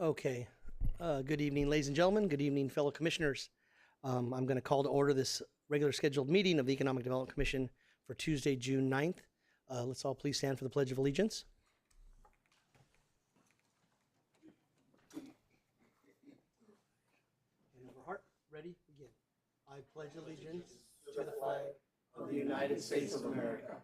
Okay. Good evening, ladies and gentlemen. Good evening, fellow commissioners. I'm going to call to order this regular scheduled meeting of the Economic Development Commission for Tuesday, June 9th. Let's all please stand for the Pledge of Allegiance. Hand over heart. Ready? Begin. I pledge allegiance to the flag of the United States of America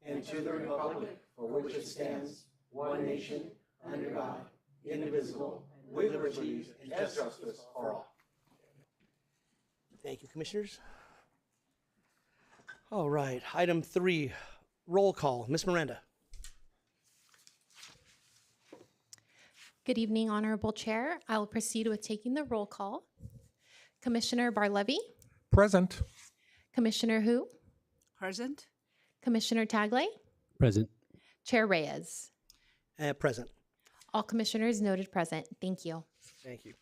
and to the republic for which it stands, one nation, under God, indivisible, with liberty and justice for all. Thank you, commissioners. All right, item 3, roll call. Ms. Miranda. Good evening, Honorable Chair. I will proceed with taking the roll call. Commissioner Barlevy, Present. Commissioner Hu, Present. Commissioner Taglay, Present. Chair Reyes. Present. All commissioners noted present. Thank you. Thank you.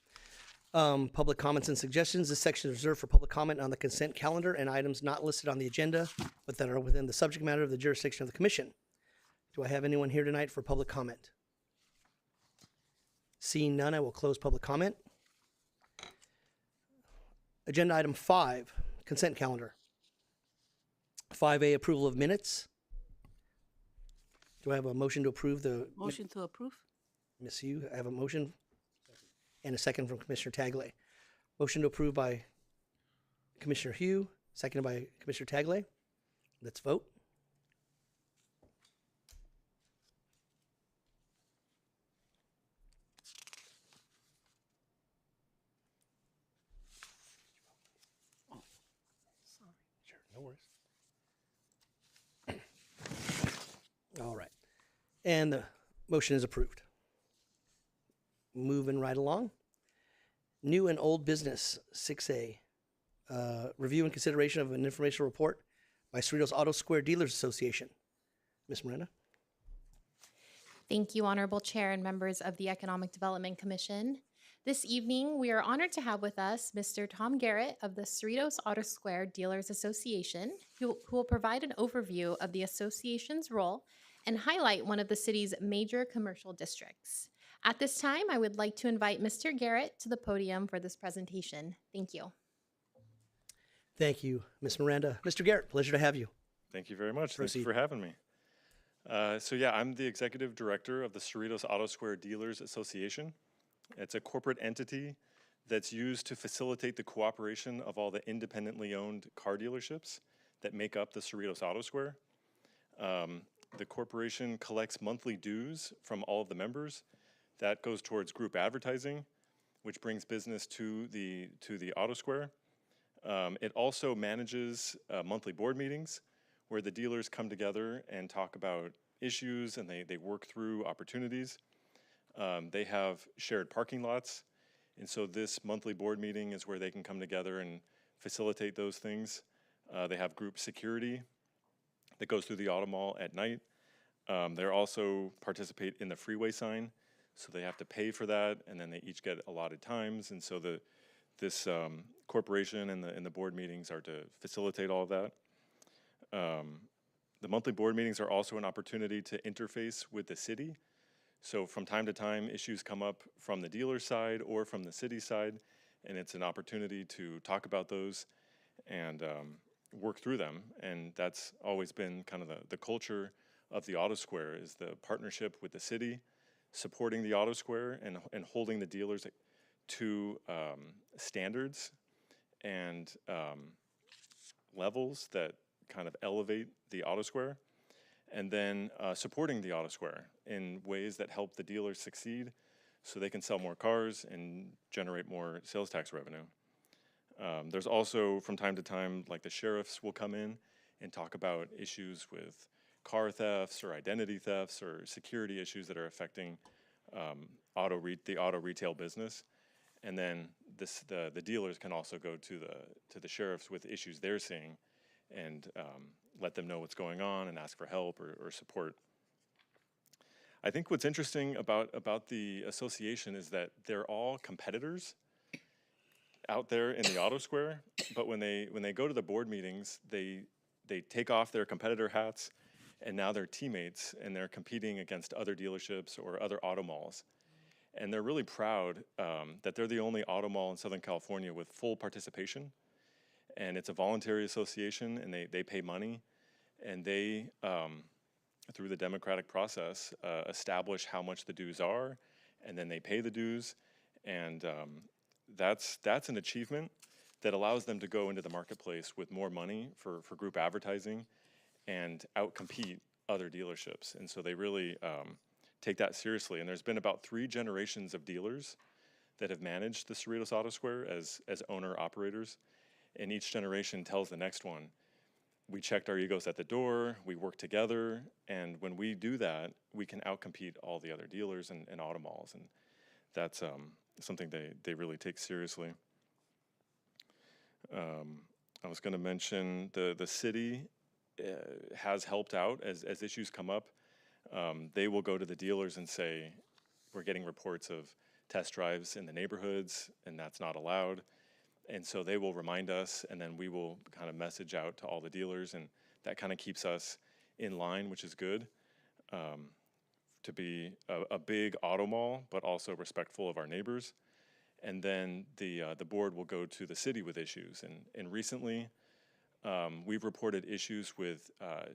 Public comments and suggestions. This section is reserved for public comment on the consent calendar and items not listed on the agenda, but that are within the subject matter of the jurisdiction of the commission. Do I have anyone here tonight for public comment? Seeing none, I will close public comment. Agenda item 5, consent calendar. 5A, approval of minutes. Do I have a motion to approve the? Motion to approve. Ms. Yu, I have a motion and a second from Commissioner Taglay. Motion to approve by Commissioner Hu, seconded by Commissioner Taglay. Let's vote. Sure, no worries. All right. And the motion is approved. Moving right along. New and old business, 6A. Review and consideration of an informational report by Cerritos Auto Square Dealers Association. Ms. Miranda? Thank you, Honorable Chair and members of the Economic Development Commission. This evening, we are honored to have with us Mr. Tom Garrett of the Cerritos Auto Square Dealers Association, who will provide an overview of the association's role and highlight one of the city's major commercial districts. At this time, I would like to invite Mr. Garrett to the podium for this presentation. Thank you. Thank you, Ms. Miranda. Mr. Garrett, pleasure to have you. Thank you very much. Proceed. Thanks for having me. I'm the executive director of the Cerritos Auto Square Dealers Association. It's a corporate entity that's used to facilitate the cooperation of all the independently owned car dealerships that make up the Cerritos Auto Square. The corporation collects monthly dues from all of the members. That goes towards group advertising, which brings business to the Auto Square. It also manages monthly board meetings where the dealers come together and talk about issues and they work through opportunities. They have shared parking lots, and so this monthly board meeting is where they can come together and facilitate those things. They have group security that goes through the Auto Mall at night. They also participate in the freeway sign, so they have to pay for that, and then they each get allotted times, and so this corporation and the board meetings are to facilitate all of that. The monthly board meetings are also an opportunity to interface with the city. So from time to time, issues come up from the dealer side or from the city side, and it's an opportunity to talk about those and work through them. And that's always been kind of the culture of the Auto Square, is the partnership with the city, supporting the Auto Square and holding the dealers to standards and levels that kind of elevate the Auto Square, and then supporting the Auto Square in ways that help the dealers succeed so they can sell more cars and generate more sales tax revenue. There's also, from time to time, like the sheriffs will come in and talk about issues with car thefts or identity thefts or security issues that are affecting the auto retail business. And then the dealers can also go to the sheriffs with issues they're seeing and let them know what's going on and ask for help or support. I think what's interesting about the association is that they're all competitors out there in the Auto Square, but when they go to the board meetings, they take off their competitor hats, and now they're teammates and they're competing against other dealerships or other auto malls. And they're really proud that they're the only auto mall in Southern California with full participation. And it's a voluntary association, and they pay money. And they, through the democratic process, establish how much the dues are, and then they pay the dues. And that's an achievement that allows them to go into the marketplace with more money for group advertising and outcompete other dealerships. And so they really take that seriously. And there's been about 3 generations of dealers that have managed the Cerritos Auto Square as owner-operators. And each generation tells the next one, we checked our egos at the door, we work together, and when we do that, we can outcompete all the other dealers and auto malls. And that's something they really take seriously. I was going to mention the city has helped out as issues come up. They will go to the dealers and say, we're getting reports of test drives in the neighborhoods, and that's not allowed. And so they will remind us, and then we will kind of message out to all the dealers, and that kind of keeps us in line, which is good, to be a big auto mall, but also respectful of our neighbors. And then the board will go to the city with issues. And recently, we've reported issues with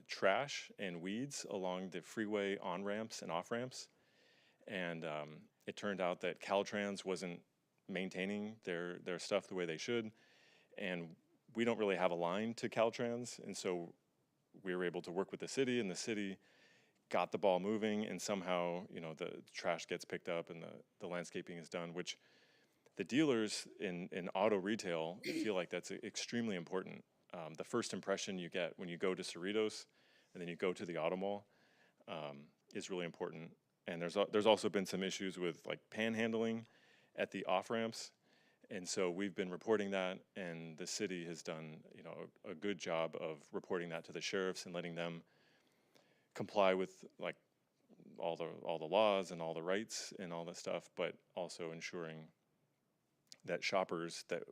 trash and weeds along the freeway on-ramps and off-ramps. And it turned out that Caltrans wasn't maintaining their stuff the way they should. And we don't really have a line to Caltrans. And so we were able to work with the city, and the city got the ball moving, and somehow, the trash gets picked up and the landscaping is done, which the dealers in auto retail feel like that's extremely important. The first impression you get when you go to Cerritos and then you go to the auto mall is really important. And there's also been some issues with like panhandling at the off ramps, and so we've been reporting that, and the city has done a good job of reporting that to the sheriffs and letting them comply with like all the laws and all the rights and all that stuff, but also ensuring that shoppers that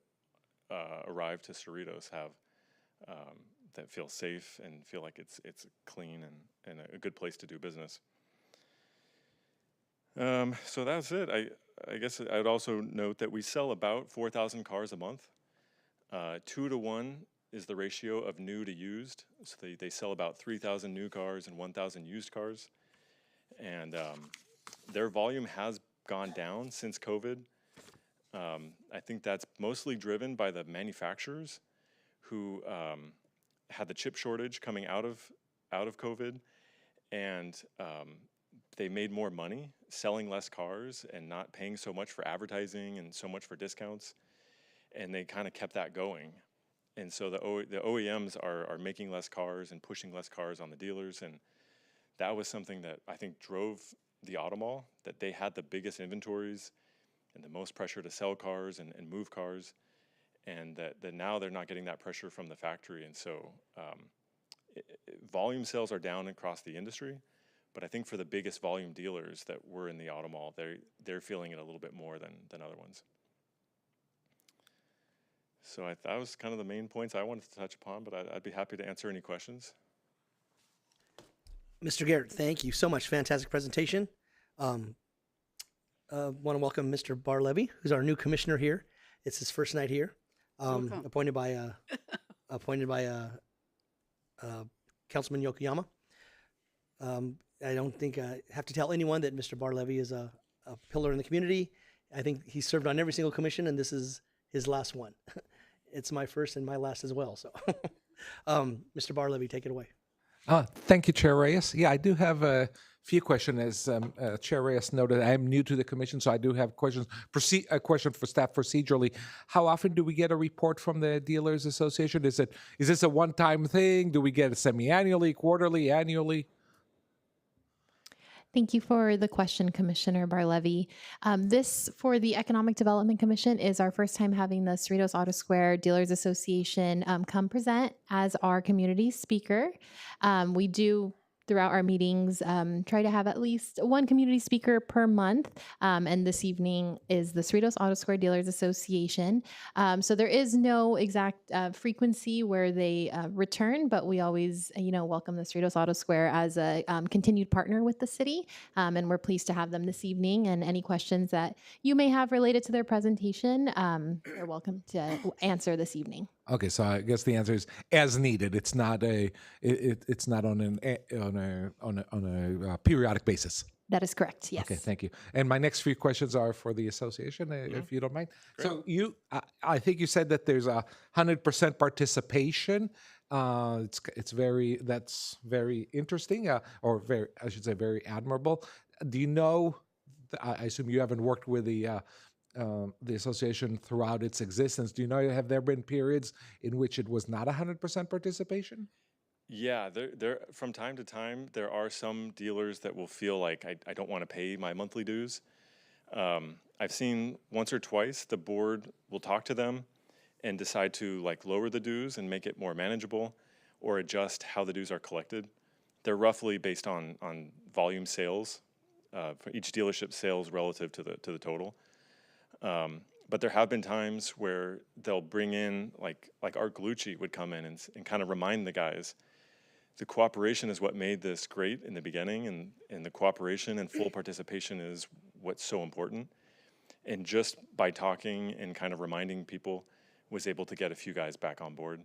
arrive to Cerritos have that feel safe and feel like it's clean and a good place to do business. So that's it. I guess I would also note that we sell about 4,000 cars a month. 2 to 1 is the ratio of new to used. So they sell about 3,000 new cars and 1,000 used cars. And their volume has gone down since COVID. I think that's mostly driven by the manufacturers who had the chip shortage coming out of COVID, and they made more money selling less cars and not paying so much for advertising and so much for discounts, and they kind of kept that going. And so the OEMs are making less cars and pushing less cars on the dealers, and that was something that I think drove the auto mall, that they had the biggest inventories and the most pressure to sell cars and move cars, and that now they're not getting that pressure from the factory. And so volume sales are down across the industry, but I think for the biggest volume dealers that were in the auto mall, they're feeling it a little bit more than other ones. So that was kind of the main points I wanted to touch upon, but I'd be happy to answer any questions. Mr. Garrett, thank you so much. Fantastic presentation. Want to welcome Mr. Barlevy, who's our new commissioner here. It's his first night here. Appointed by Councilman Yokoyama. I don't think I have to tell anyone that Mr. Barlevy is a pillar in the community. I think he served on every single commission, and this is his last one. It's my first and my last as well. So, Mr. Barlevy, take it away. Thank you, Chair Reyes. Yeah, I do have a few questions. As Chair Reyes noted, I am new to the commission, so I do have questions. A question for staff procedurally. How often do we get a report from the Dealers Association? Is this a one-time thing? Do we get it semi-annually, quarterly, annually? Thank you for the question, Commissioner Barlevy. This, for the Economic Development Commission, is our first time having the Cerritos Auto Square Dealers Association come present as our community speaker. We do throughout our meetings, try to have at least one community speaker per month. And this evening is the Cerritos Auto Square Dealers Association. So there is no exact frequency where they return, but we always, welcome the Cerritos Auto Square as a continued partner with the city. And we're pleased to have them this evening. And any questions that you may have related to their presentation, you're welcome to answer this evening. Okay, so I guess the answer is as needed. It's not it's not on a periodic basis. That is correct. Yes. Okay, thank you. And my next few questions are for the association, if you don't mind. So I think you said that there's 100% participation. That's very interesting, or I should say, very admirable. Do you know? I assume you haven't worked with the association throughout its existence. Do you know, have there been periods in which it was not 100% participation? Yeah, there from time to time, there are some dealers that will feel like I don't want to pay my monthly dues. I've seen once or twice the board will talk to them and decide to lower the dues and make it more manageable, or adjust how the dues are collected. They're roughly based on volume sales, for each dealership sales relative to the total. But there have been times where they'll bring in, like Art Galucci would come in and kind of remind the guys, the cooperation is what made this great in the beginning, and the cooperation and full participation is what's so important. And just by talking and kind of reminding people, was able to get a few guys back on board.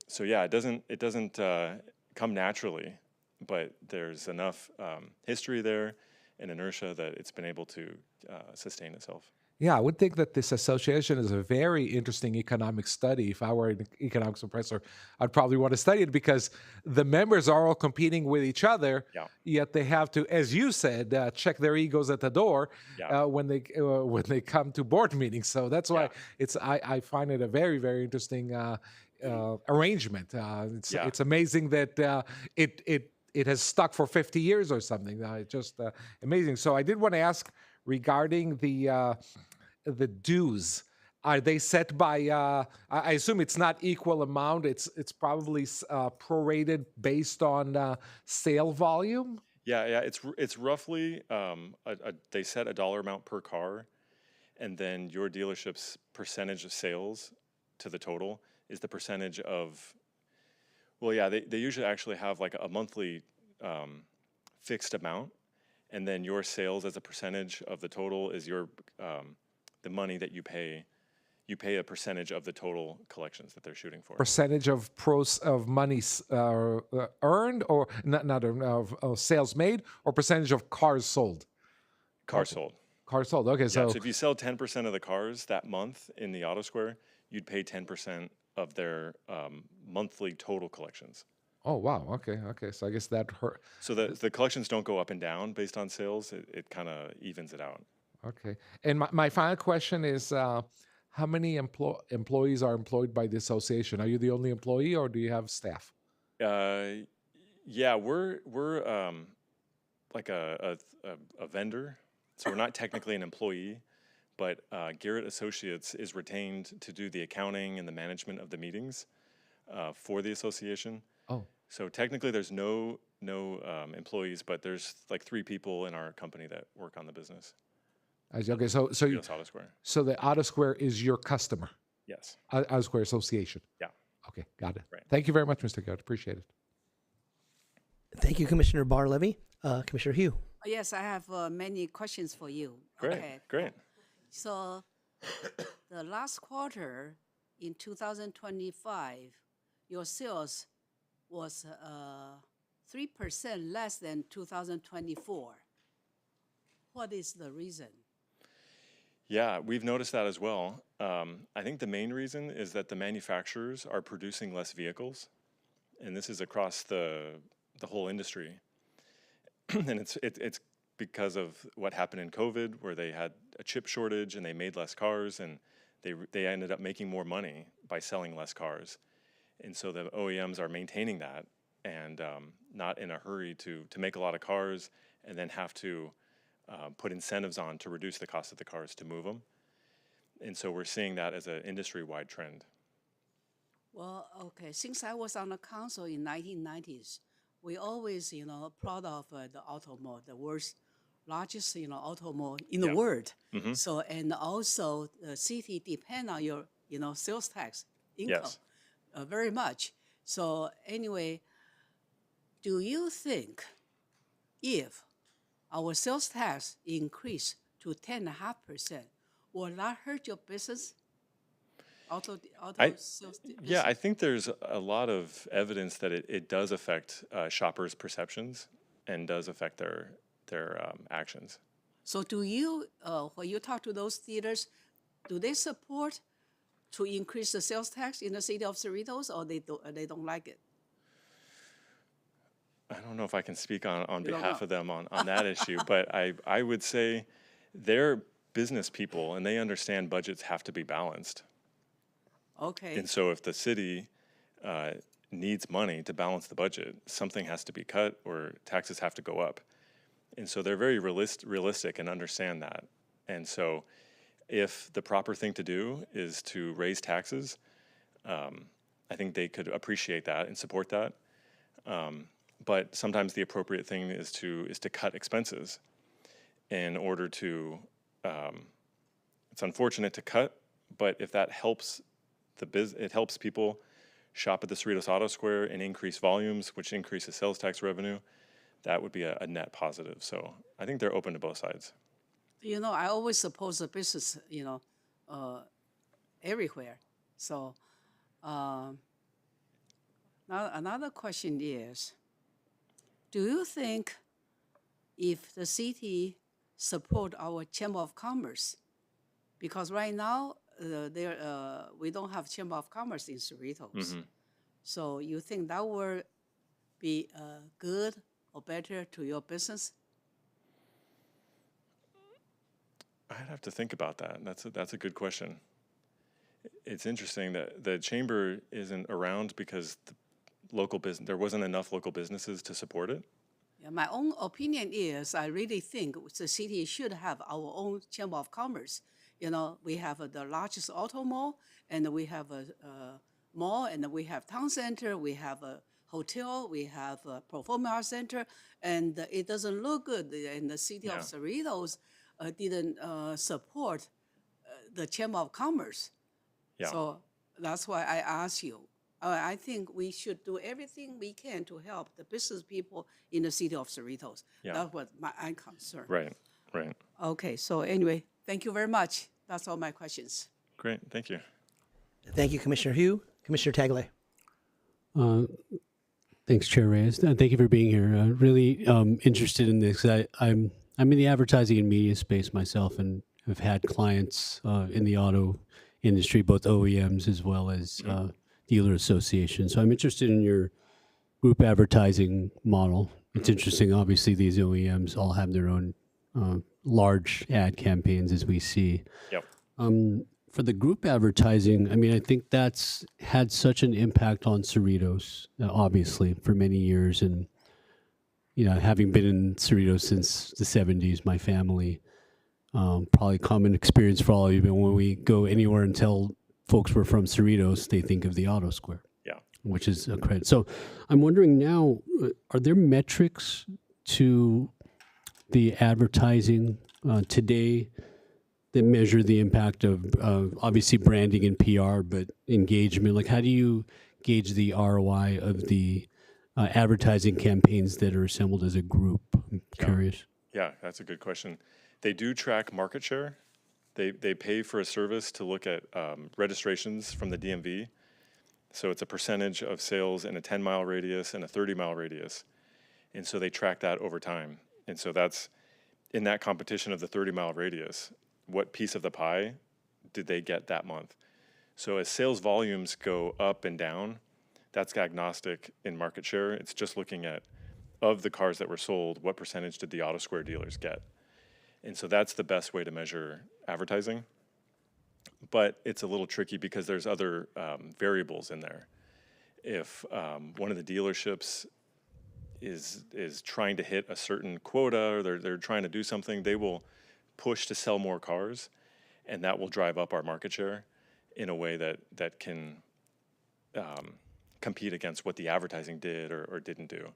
So yeah, it doesn't come naturally, but there's enough history there and inertia that it's been able to sustain itself. Yeah, I would think that this association is a very interesting economic study. If I were an economics professor, I'd probably want to study it, because the members are all competing with each other, yet they have to, as you said, check their egos at the door when they come to board meetings. So that's why I find it a very, very interesting arrangement. It's amazing that it has stuck for 50 years or something. It's just amazing. So I did want to ask regarding the dues. Are they set by? I assume it's not equal amount. It's probably prorated based on sale volume. Yeah. It's roughly they set a dollar amount per car, and then your dealership's percentage of sales to the total is the percentage of. Well, yeah, they usually actually have like a monthly fixed amount, and then your sales as a percentage of the total is your the money that you pay. You pay a percentage of the total collections that they're shooting for. Percentage of money earned, or not earned, of sales made, or percentage of cars sold? Cars sold. Cars sold. Okay, so if you sell 10% of the cars that month in the Auto Square, you'd pay 10% of their monthly total collections. Oh wow! Okay. So I guess that hurt. So the collections don't go up and down based on sales. It kind of evens it out. Okay. And my final question is, how many employees are employed by the association? Are you the only employee, or do you have staff? Yeah, we're like a vendor, so we're not technically an employee, but Garrett Associates is retained to do the accounting and the management of the meetings for the association. Oh. So technically, there's no employees, but there's like 3 people in our company that work on the business. Okay, so Auto Square. So the Auto Square is your customer. Yes. Auto Square Association. Yeah. Okay, got it. Right. Thank you very much, Mr. Garrett. Appreciate it. Thank you, Commissioner Barr-Levy. Commissioner Hugh. Yes, I have many questions for you. Great. Okay. Great. So the last quarter in 2025, your sales was 3% less than 2024. What is the reason? Yeah, we've noticed that as well. I think the main reason is that the manufacturers are producing less vehicles, and this is across the whole industry. And it's because of what happened in COVID, where they had a chip shortage and they made less cars, and they ended up making more money by selling less cars. And so the OEMs are maintaining that, and not in a hurry to make a lot of cars and then have to put incentives on to reduce the cost of the cars to move them. And so we're seeing that as an industry-wide trend. Well, okay, since I was on the council in 1990s, we always, proud of the auto mall, the world's largest, auto mall in the Yeah. world. So, and also the city depend on your, sales tax income Yes. very much. So anyway, do you think if our sales tax increase to 10.5%, will that hurt your business? Auto I- sales Yeah, I business? think there's a lot of evidence that it does affect shoppers' perceptions and does affect their actions. So do you, when you talk to those dealers, do they support to increase the sales tax in the city of Cerritos, or they don't like it? I don't know if I can speak on You don't behalf know. of them on that issue, but I would say they're business people and they understand budgets have to be balanced. Okay. And so if the city needs money to balance the budget, something has to be cut or taxes have to go up. And so they're very realistic and understand that. And so if the proper thing to do is to raise taxes, I think they could appreciate that and support that. But sometimes the appropriate thing is to cut expenses in order to. It's unfortunate to cut, but if that helps it helps people shop at the Cerritos Auto Square and increase volumes, which increases sales tax revenue, that would be a net positive. So I think they're open to both sides. I always support the business, everywhere. So now another question is, do you think if the city support our Chamber of Commerce, because right now we don't have Chamber of Commerce in Cerritos, so you think that will be good or better to your business? I'd have to think about that. That's a good question. It's interesting that the chamber isn't around because there wasn't enough local businesses to support it. Yeah, my own opinion is I really think the city should have our own Chamber of Commerce. We have the largest auto mall, and we have a mall, and we have town center, we have a hotel, we have a performing arts center, and it doesn't look good. And the city of Yeah. Cerritos didn't support the Chamber of Commerce. Yeah. So that's why I asked you. I think we should do everything we can to help the business people in the city of Cerritos. Yeah. That's what I'm concerned. Right. Okay, so anyway, thank you very much. That's all my questions. Great. Thank you. Thank you, Commissioner Hu. Commissioner Tagle. Thanks, Chair Reyes. Thank you for being here. Really interested in this. I'm in the advertising and media space myself, and have had clients in the auto industry, both OEMs as well as dealer associations. So I'm interested in your group advertising model. It's interesting. Obviously, these OEMs all have their own large ad campaigns, as we see. Yep. For the group advertising, I think that's had such an impact on Cerritos, obviously, for many years. And, having been in Cerritos since the 70s, my family, probably common experience for all of you, but when we go anywhere and tell folks we're from Cerritos, they think of the Auto Square. Yeah. Which is a credit. So I'm wondering now, are there metrics to the advertising today that measure the impact of obviously branding and PR, but engagement? Like, how do you gauge the ROI of the advertising campaigns that are assembled as a group? I'm curious. Yeah, that's a good question. They do track market share. They pay for a service to look at registrations from the DMV. So it's a percentage of sales in a 10-mile radius and a 30-mile radius. And so they track that over time. And so that's in that competition of the 30-mile radius, what piece of the pie did they get that month? So as sales volumes go up and down, that's agnostic in market share. It's just looking at, of the cars that were sold, what percentage did the Auto Square dealers get? And so that's the best way to measure advertising. But it's a little tricky because there's other variables in there. If one of the dealerships is trying to hit a certain quota, or they're trying to do something, they will push to sell more cars, and that will drive up our market share in a way that can compete against what the advertising did or didn't do.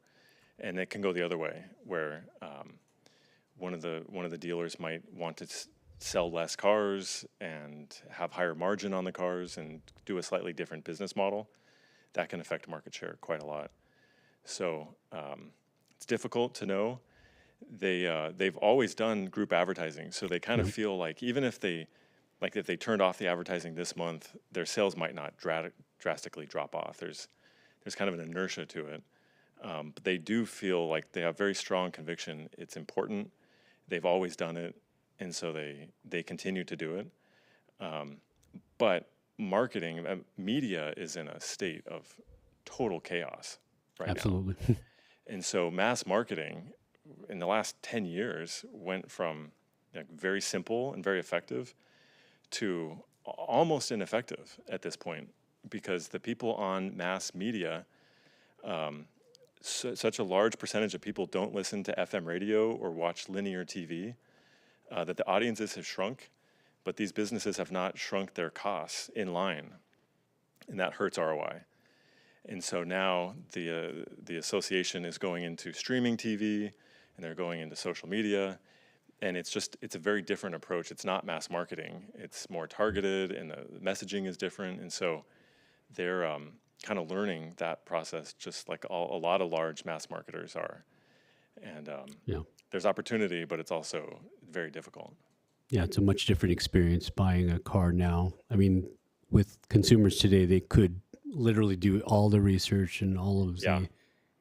And it can go the other way, where one of the dealers might want to sell less cars and have higher margin on the cars and do a slightly different business model. That can affect market share quite a lot. So it's difficult to know. They've always done group advertising, so they kind of feel like even if they turned off the advertising this month, their sales might not drastically drop off. There's kind of an inertia to it, but they do feel like they have very strong conviction. It's important. They've always done it, and so they continue to do it. But marketing, media is in a state of total chaos right now. Absolutely. And so mass marketing in the last 10 years went from very simple and very effective to almost ineffective at this point, because the people on mass media, such a large percentage of people don't listen to FM radio or watch linear TV, that the audiences have shrunk, but these businesses have not shrunk their costs in line, and that hurts ROI. And so now the association is going into streaming TV, and they're going into social media, and it's a very different approach. It's not mass marketing. It's more targeted, and the messaging is different. And so they're kind of learning that process, just like a lot of large mass marketers are. And there's opportunity, but it's also very difficult. Yeah, it's a much different experience buying a car now. I mean, with consumers today, they could literally do all the research and all of the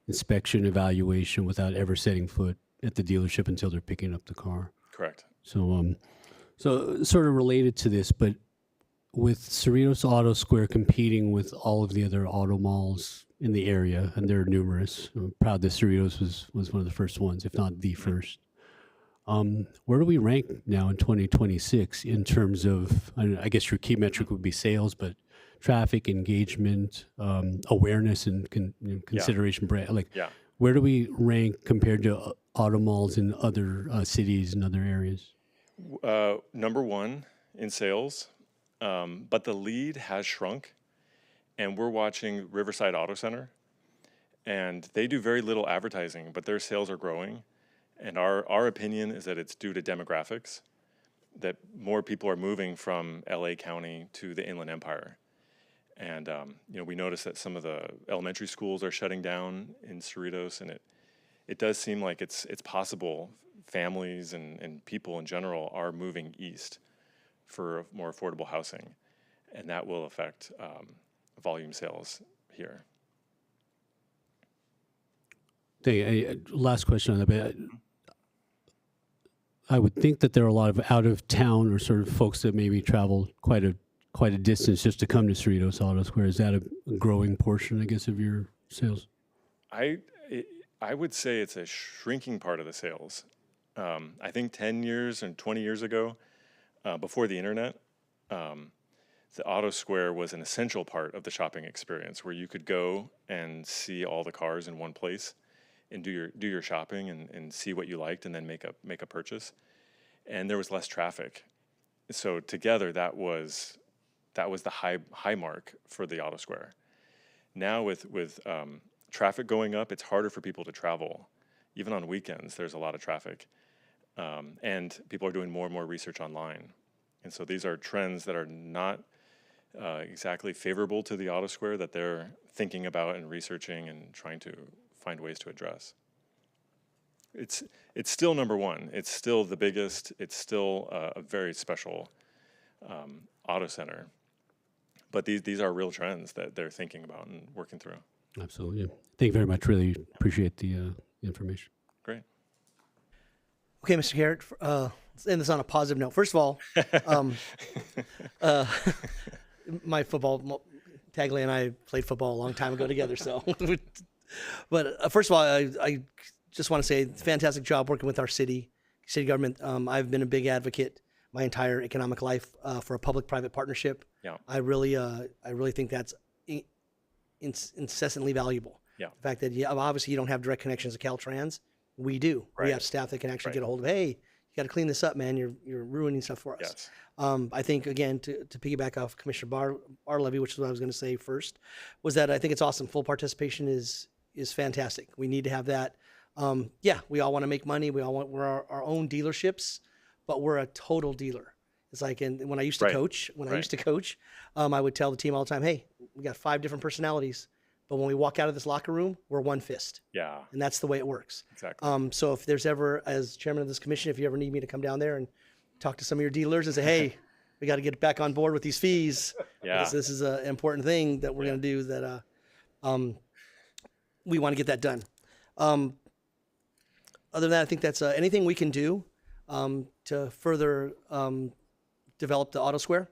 inspection evaluation without ever setting foot at the dealership until they're picking up the car. Correct. So, so sort of related to this, but with Cerritos Auto Square competing with all of the other auto malls in the area, and there are numerous. I'm proud that Cerritos was one of the first ones, if not the first. Where do we rank now in 2026 in terms of, I guess your key metric would be sales, but traffic, engagement, awareness, and consideration brand? Like, where do we rank compared to auto malls in other cities and other areas? Number one in sales, but the lead has shrunk, and we're watching Riverside Auto Center, and they do very little advertising, but their sales are growing. And our opinion is that it's due to demographics, that more people are moving from LA County to the Inland Empire. And we notice that some of the elementary schools are shutting down in Cerritos, and it does seem like it's possible families and people in general are moving east for more affordable housing, and that will affect volume sales here. Last question on that, but I would think that there are a lot of out of town or sort of folks that maybe travel quite a distance just to come to Cerritos Auto Square. Is that a growing portion, I guess, of your sales? I would say it's a shrinking part of the sales. I think 10 years and 20 years ago, before the internet, the Auto Square was an essential part of the shopping experience, where you could go and see all the cars in one place and do your shopping and see what you liked, and then make a purchase. And there was less traffic. So together that was the high mark for the Auto Square. Now with traffic going up, it's harder for people to travel. Even on weekends, there's a lot of traffic. And people are doing more and more research online. And so these are trends that are not exactly favorable to the Auto Square, that they're thinking about and researching and trying to find ways to address. It's still number one. It's still the biggest. It's still a very special auto center. But these are real trends that they're thinking about and working through. Absolutely. Thank you very much. Really appreciate the information. Great. Okay, Mr. Garrett, let's end this on a positive note. First of all, my football, Tagley and I played football a long time ago together. So, but first of all, I just want to say fantastic job working with our city government. I've been a big advocate my entire economic life for a public-private partnership. Yeah. I really think that's incessantly valuable. Yeah. The fact that obviously you don't have direct connections to Caltrans. We do. Right. We have staff that can actually get a hold of, hey, you got to clean this up, man. You're ruining stuff for us. Yes. I think, again, to piggyback off Commissioner Barlevy, which is what I was going to say first, was that I think it's awesome. Full participation is is fantastic. We need to have that. Yeah, we all want to make money. We're our own dealerships, but we're a total dealer. It's like, when I used to Right. coach, Right. I would tell the team all the time, hey, we got 5 different personalities, but when we walk out of this locker room, we're one fist. Yeah, And that's the way it works. exactly. So if there's ever, as chairman of this commission, if you ever need me to come down there and talk to some of your dealers and say, hey, we got to get back on board with these fees. Yeah. This is an important thing that we're going to do that we want to get that done. Other than that, I think that's anything we can do to further develop the Auto Square.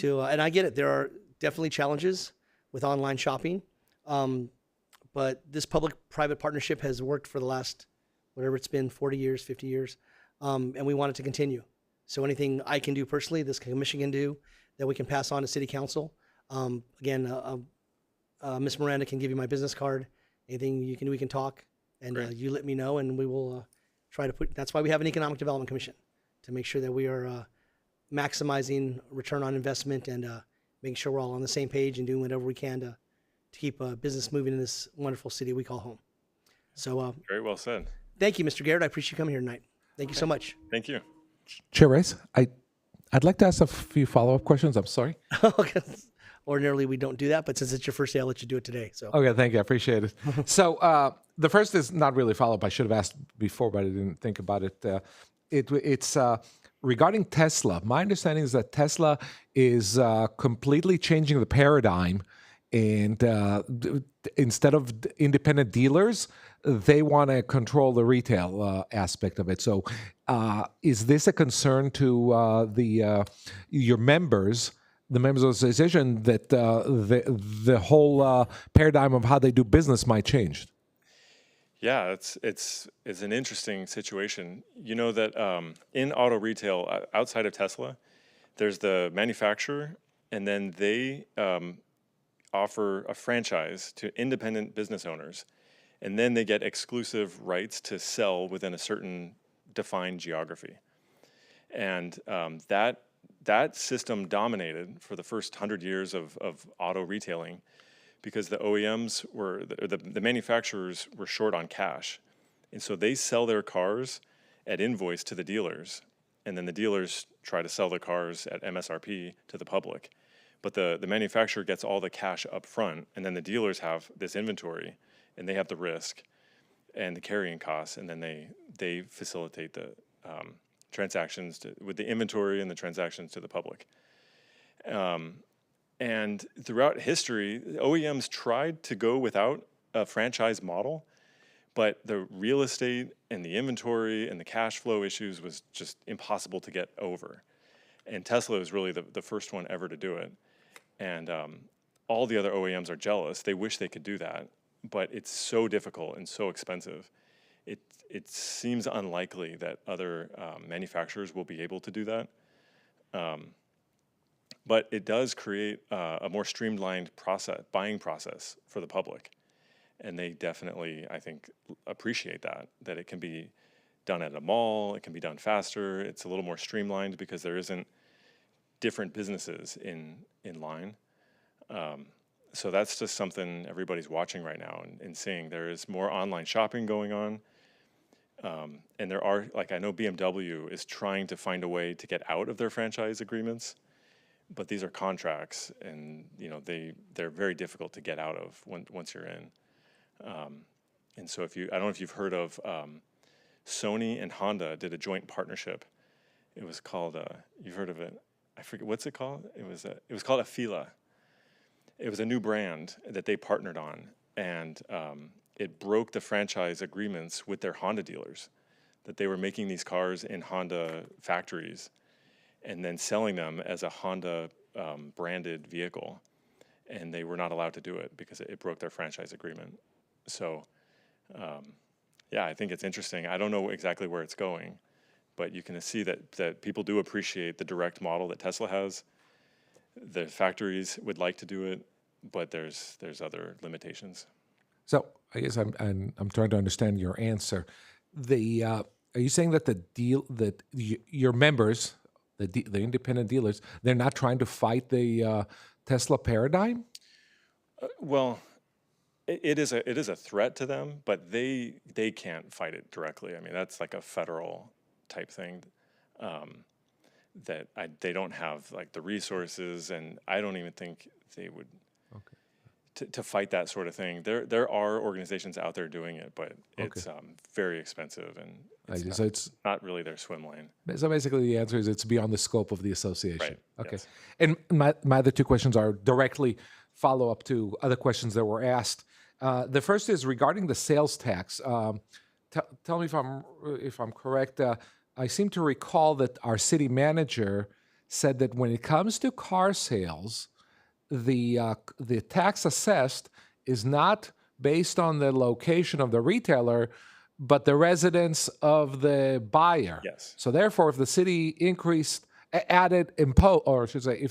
And I get it. There are definitely challenges with online shopping. But this public-private partnership has worked for the last, whatever it's been, 40 years, 50 years. And we want it to continue. So anything I can do personally, this commission can do, that we can pass on to city council. Again, Ms. Miranda can give you my business card. Anything you can, we can talk, and Great. you let me know, and we will try to put. That's why we have an economic development commission, to make sure that we are maximizing return on investment and making sure we're all on the same page and doing whatever we can to keep business moving in this wonderful city we call home. So Very well said. thank you, Mr. Garrett. I appreciate you coming here tonight. Thank you so much. Thank you. Chair Reyes, I'd like to ask a few follow-up questions. I'm sorry. Ordinarily, we don't do that, but since it's your first day, I'll let you do it today. So Okay, thank you. I appreciate it. So the first is not really follow-up. I should have asked before, but I didn't think about it. It's regarding Tesla. My understanding is that Tesla is completely changing the paradigm, and instead of independent dealers, they want to control the retail aspect of it. So is this a concern to your members? The members of the association, that the whole paradigm of how they do business might change? Yeah, it's an interesting situation. You know that in auto retail, outside of Tesla, there's the manufacturer, and then they offer a franchise to independent business owners, and then they get exclusive rights to sell within a certain defined geography. And that system dominated for the first 100 years of auto retailing, because the OEMs the manufacturers were short on cash. And so they sell their cars at invoice to the dealers, and then the dealers try to sell the cars at MSRP to the public. But the manufacturer gets all the cash up front, and then the dealers have this inventory, and they have the risk and the carrying costs, and then they facilitate the transactions with the inventory and the transactions to the public. And throughout history, OEMs tried to go without a franchise model, but the real estate and the inventory and the cash flow issues was just impossible to get over. And Tesla was really the first one ever to do it. And all the other OEMs are jealous. They wish they could do that, but it's so difficult and so expensive. It seems unlikely that other manufacturers will be able to do that. But it does create a more streamlined buying process for the public. And they definitely, I think, appreciate that it can be done at a mall, it can be done faster, it's a little more streamlined because there isn't different businesses in line. So that's just something everybody's watching right now and seeing. There is more online shopping going on. And there are, like, I know BMW is trying to find a way to get out of their franchise agreements, but these are contracts, and they're very difficult to get out of once you're in. And so I don't know if you've heard of Sony and Honda did a joint partnership. It was called you've heard of it? I forget, what's it called? It was called Afeela. It was a new brand that they partnered on, and it broke the franchise agreements with their Honda dealers, that they were making these cars in Honda factories and then selling them as a Honda branded vehicle. And they were not allowed to do it because it broke their franchise agreement. So, I think it's interesting. I don't know exactly where it's going, but you can see that people do appreciate the direct model that Tesla has. The factories would like to do it, but there's other limitations. So I guess I'm trying to understand your answer. Are you saying that your members, the independent dealers, they're not trying to fight the Tesla paradigm? Well, it is a threat to them, but they can't fight it directly. I mean, that's like a federal type thing. That they don't have like the resources, and I don't even think they would to fight that sort of thing. There are organizations out there doing it, but it's very expensive, and So it's not really their swim lane. so basically the answer is it's beyond the scope of the association. Right, Okay. yes. And my other two questions are directly follow up to other questions that were asked. The first is regarding the sales tax. Tell me if I'm correct. I seem to recall that our city manager said that when it comes to car sales, the tax assessed is not based on the location of the retailer, but the residence of the buyer. Yes. So therefore, if the city if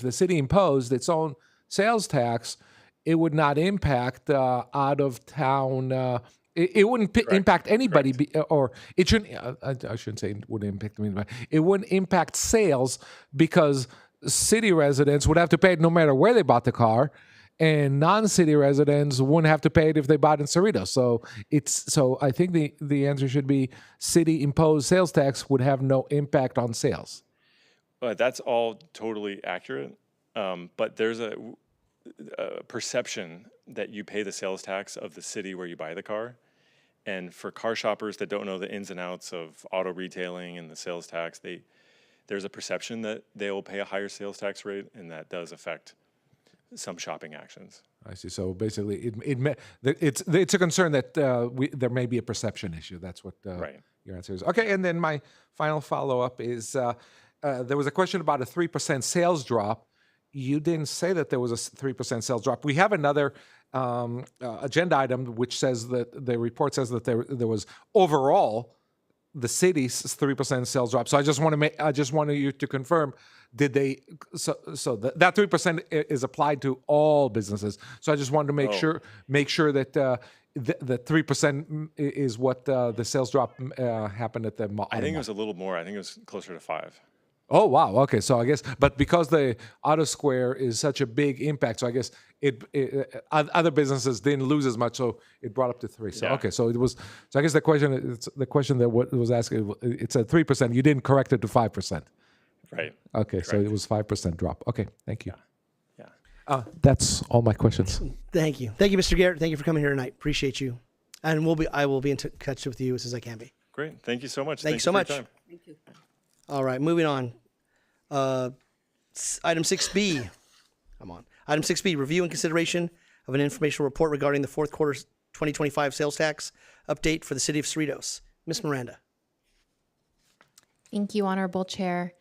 the city imposed its own sales tax, it would not impact out of town. It wouldn't impact anybody, or it shouldn't. I shouldn't say it wouldn't impact anybody. It wouldn't impact sales because city residents would have to pay it no matter where they bought the car, and non-city residents wouldn't have to pay it if they bought in Cerritos. So I think the answer should be city imposed sales tax would have no impact on sales. That's all totally accurate, but there's a perception that you pay the sales tax of the city where you buy the car. And for car shoppers that don't know the ins and outs of auto retailing and the sales tax, there's a perception that they will pay a higher sales tax rate, and that does affect some shopping actions. I see. So basically, it's a concern that there may be a perception issue. That's what Right. your answer is. Okay, and then my final follow-up is there was a question about a 3% sales drop. You didn't say that there was a 3% sales drop. We have another agenda item which says that the report says that there was overall the city's 3% sales drop. So I just wanted you to confirm, did they? So that 3% is applied to all businesses. So I just wanted to make sure that the 3% is what the sales drop happened at the mall. I think it was a little more. I think it was closer to 5. Oh, wow. Okay. So I guess, but because the Auto Square is such a big impact, so I guess other businesses didn't lose as much, so it brought up to 3. So, Yeah. okay. So it was, so I guess the question that was asked, it's a 3%. You didn't correct it to 5%. Right. Okay. So it was 5% drop. Okay. Thank you. Yeah. That's all my questions. Thank you. Thank you, Mr. Garrett. Thank you for coming here tonight. Appreciate you. And I will be in touch with you as soon as I can be. Great. Thank you so much. Thank you so for your much. time. Thank you. All right, moving on. Item 6B. Come on. Item 6B, review and consideration of an informational report regarding the fourth quarter 2025 sales tax update for the city of Cerritos. Ms. Miranda. Thank you, Honorable Chair.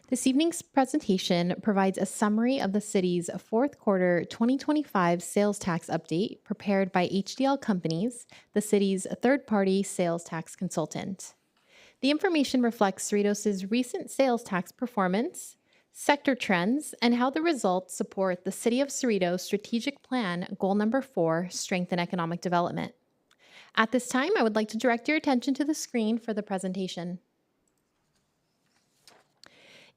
This evening's presentation provides a summary of the city's fourth quarter 2025 sales tax update prepared by HDL Companies, the city's third-party sales tax consultant. The information reflects Cerritos' recent sales tax performance, sector trends, and how the results support the City of Cerritos strategic plan goal number 4, strengthen economic development. At this time, I would like to direct your attention to the screen for the presentation.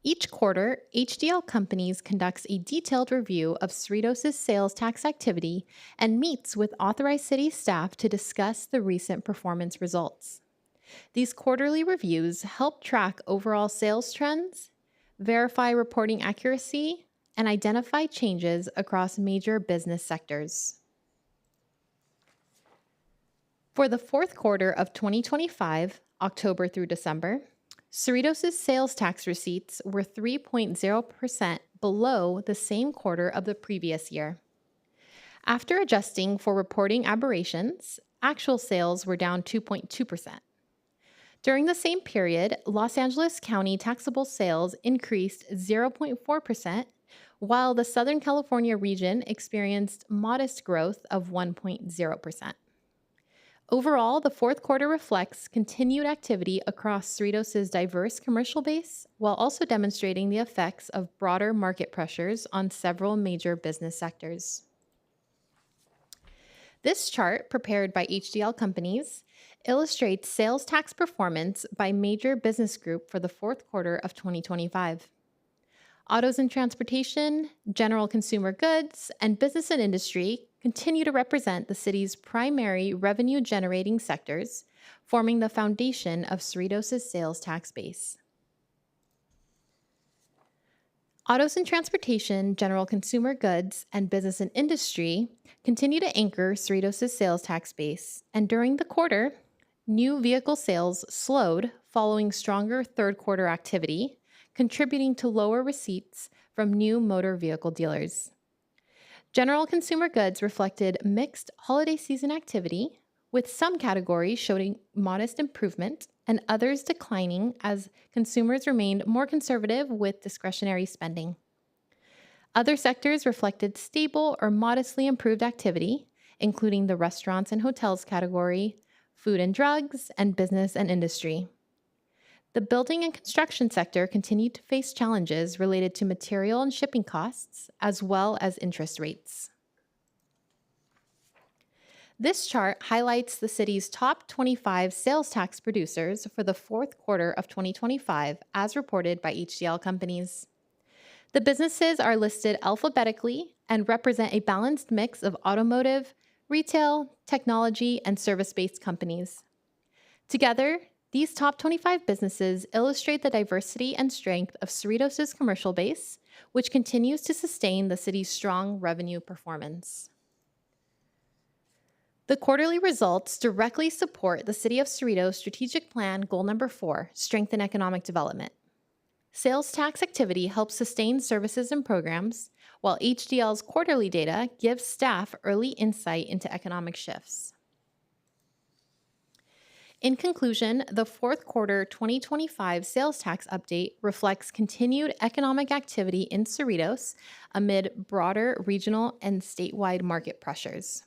Each quarter, HDL Companies conducts a detailed review of Cerritos' sales tax activity and meets with authorized city staff to discuss the recent performance results. These quarterly reviews help track overall sales trends, verify reporting accuracy, and identify changes across major business sectors. For the fourth quarter of 2025, October through December, Cerritos' sales tax receipts were 3.0% below the same quarter of the previous year. After adjusting for reporting aberrations, actual sales were down 2.2%. During the same period, Los Angeles County taxable sales increased 0.4%, while the Southern California region experienced modest growth of 1.0%. Overall, the fourth quarter reflects continued activity across Cerritos' diverse commercial base, while also demonstrating the effects of broader market pressures on several major business sectors. This chart, prepared by HDL Companies, illustrates sales tax performance by major business group for the fourth quarter of 2025. Autos and transportation, general consumer goods, and business and industry continue to represent the city's primary revenue-generating sectors, forming the foundation of Cerritos' sales tax base. Autos and transportation, general consumer goods, and business and industry continue to anchor Cerritos' sales tax base, and during the quarter, new vehicle sales slowed following stronger third quarter activity, contributing to lower receipts from new motor vehicle dealers. General consumer goods reflected mixed holiday season activity, with some categories showing modest improvement and others declining as consumers remained more conservative with discretionary spending. Other sectors reflected stable or modestly improved activity, including the restaurants and hotels category, food and drugs, and business and industry. The building and construction sector continued to face challenges related to material and shipping costs, as well as interest rates. This chart highlights the city's top 25 sales tax producers for the fourth quarter of 2025, as reported by HDL companies. The businesses are listed alphabetically and represent a balanced mix of automotive, retail, technology, and service-based companies. Together, these top 25 businesses illustrate the diversity and strength of Cerritos' commercial base, which continues to sustain the city's strong revenue performance. The quarterly results directly support the City of Cerritos strategic plan goal number 4, strengthen economic development. Sales tax activity helps sustain services and programs, while HDL's quarterly data gives staff early insight into economic shifts. In conclusion, the fourth quarter 2025 sales tax update reflects continued economic activity in Cerritos amid broader regional and statewide market pressures.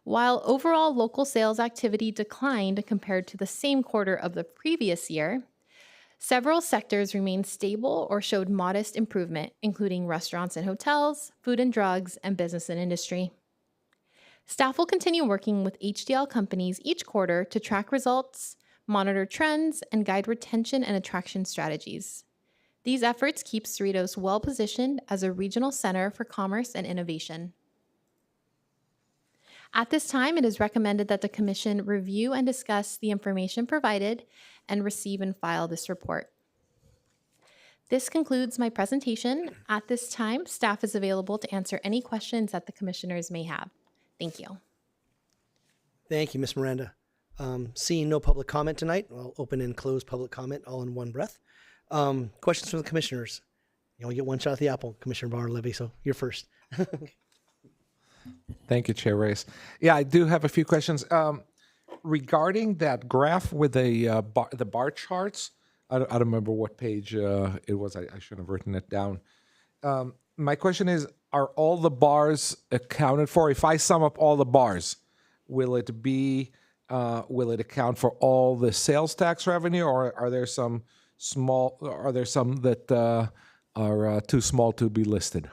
While overall local sales activity declined compared to the same quarter of the previous year, several sectors remained stable or showed modest improvement, including restaurants and hotels, food and drugs, and business and industry. Staff will continue working with HDL companies each quarter to track results, monitor trends, and guide retention and attraction strategies. These efforts keep Cerritos well-positioned as a regional center for commerce and innovation. At this time, it is recommended that the Commission review and discuss the information provided and receive and file this report. This concludes my presentation. At this time, staff is available to answer any questions that the Commissioners may have. Thank you. Thank you, Ms. Miranda. Seeing no public comment tonight, I'll open and close public comment all in one breath. Questions from the Commissioners? You only get one shot at the apple, Commissioner Barr-Levy, so you're first. Thank you, Chair Reyes. Yeah, I do have a few questions. Regarding that graph with the bar charts, I don't remember what page it was. I should have written it down. My question is, are all the bars accounted for? If I sum up all the bars, will it account for all the sales tax revenue, or are there some that are too small to be listed?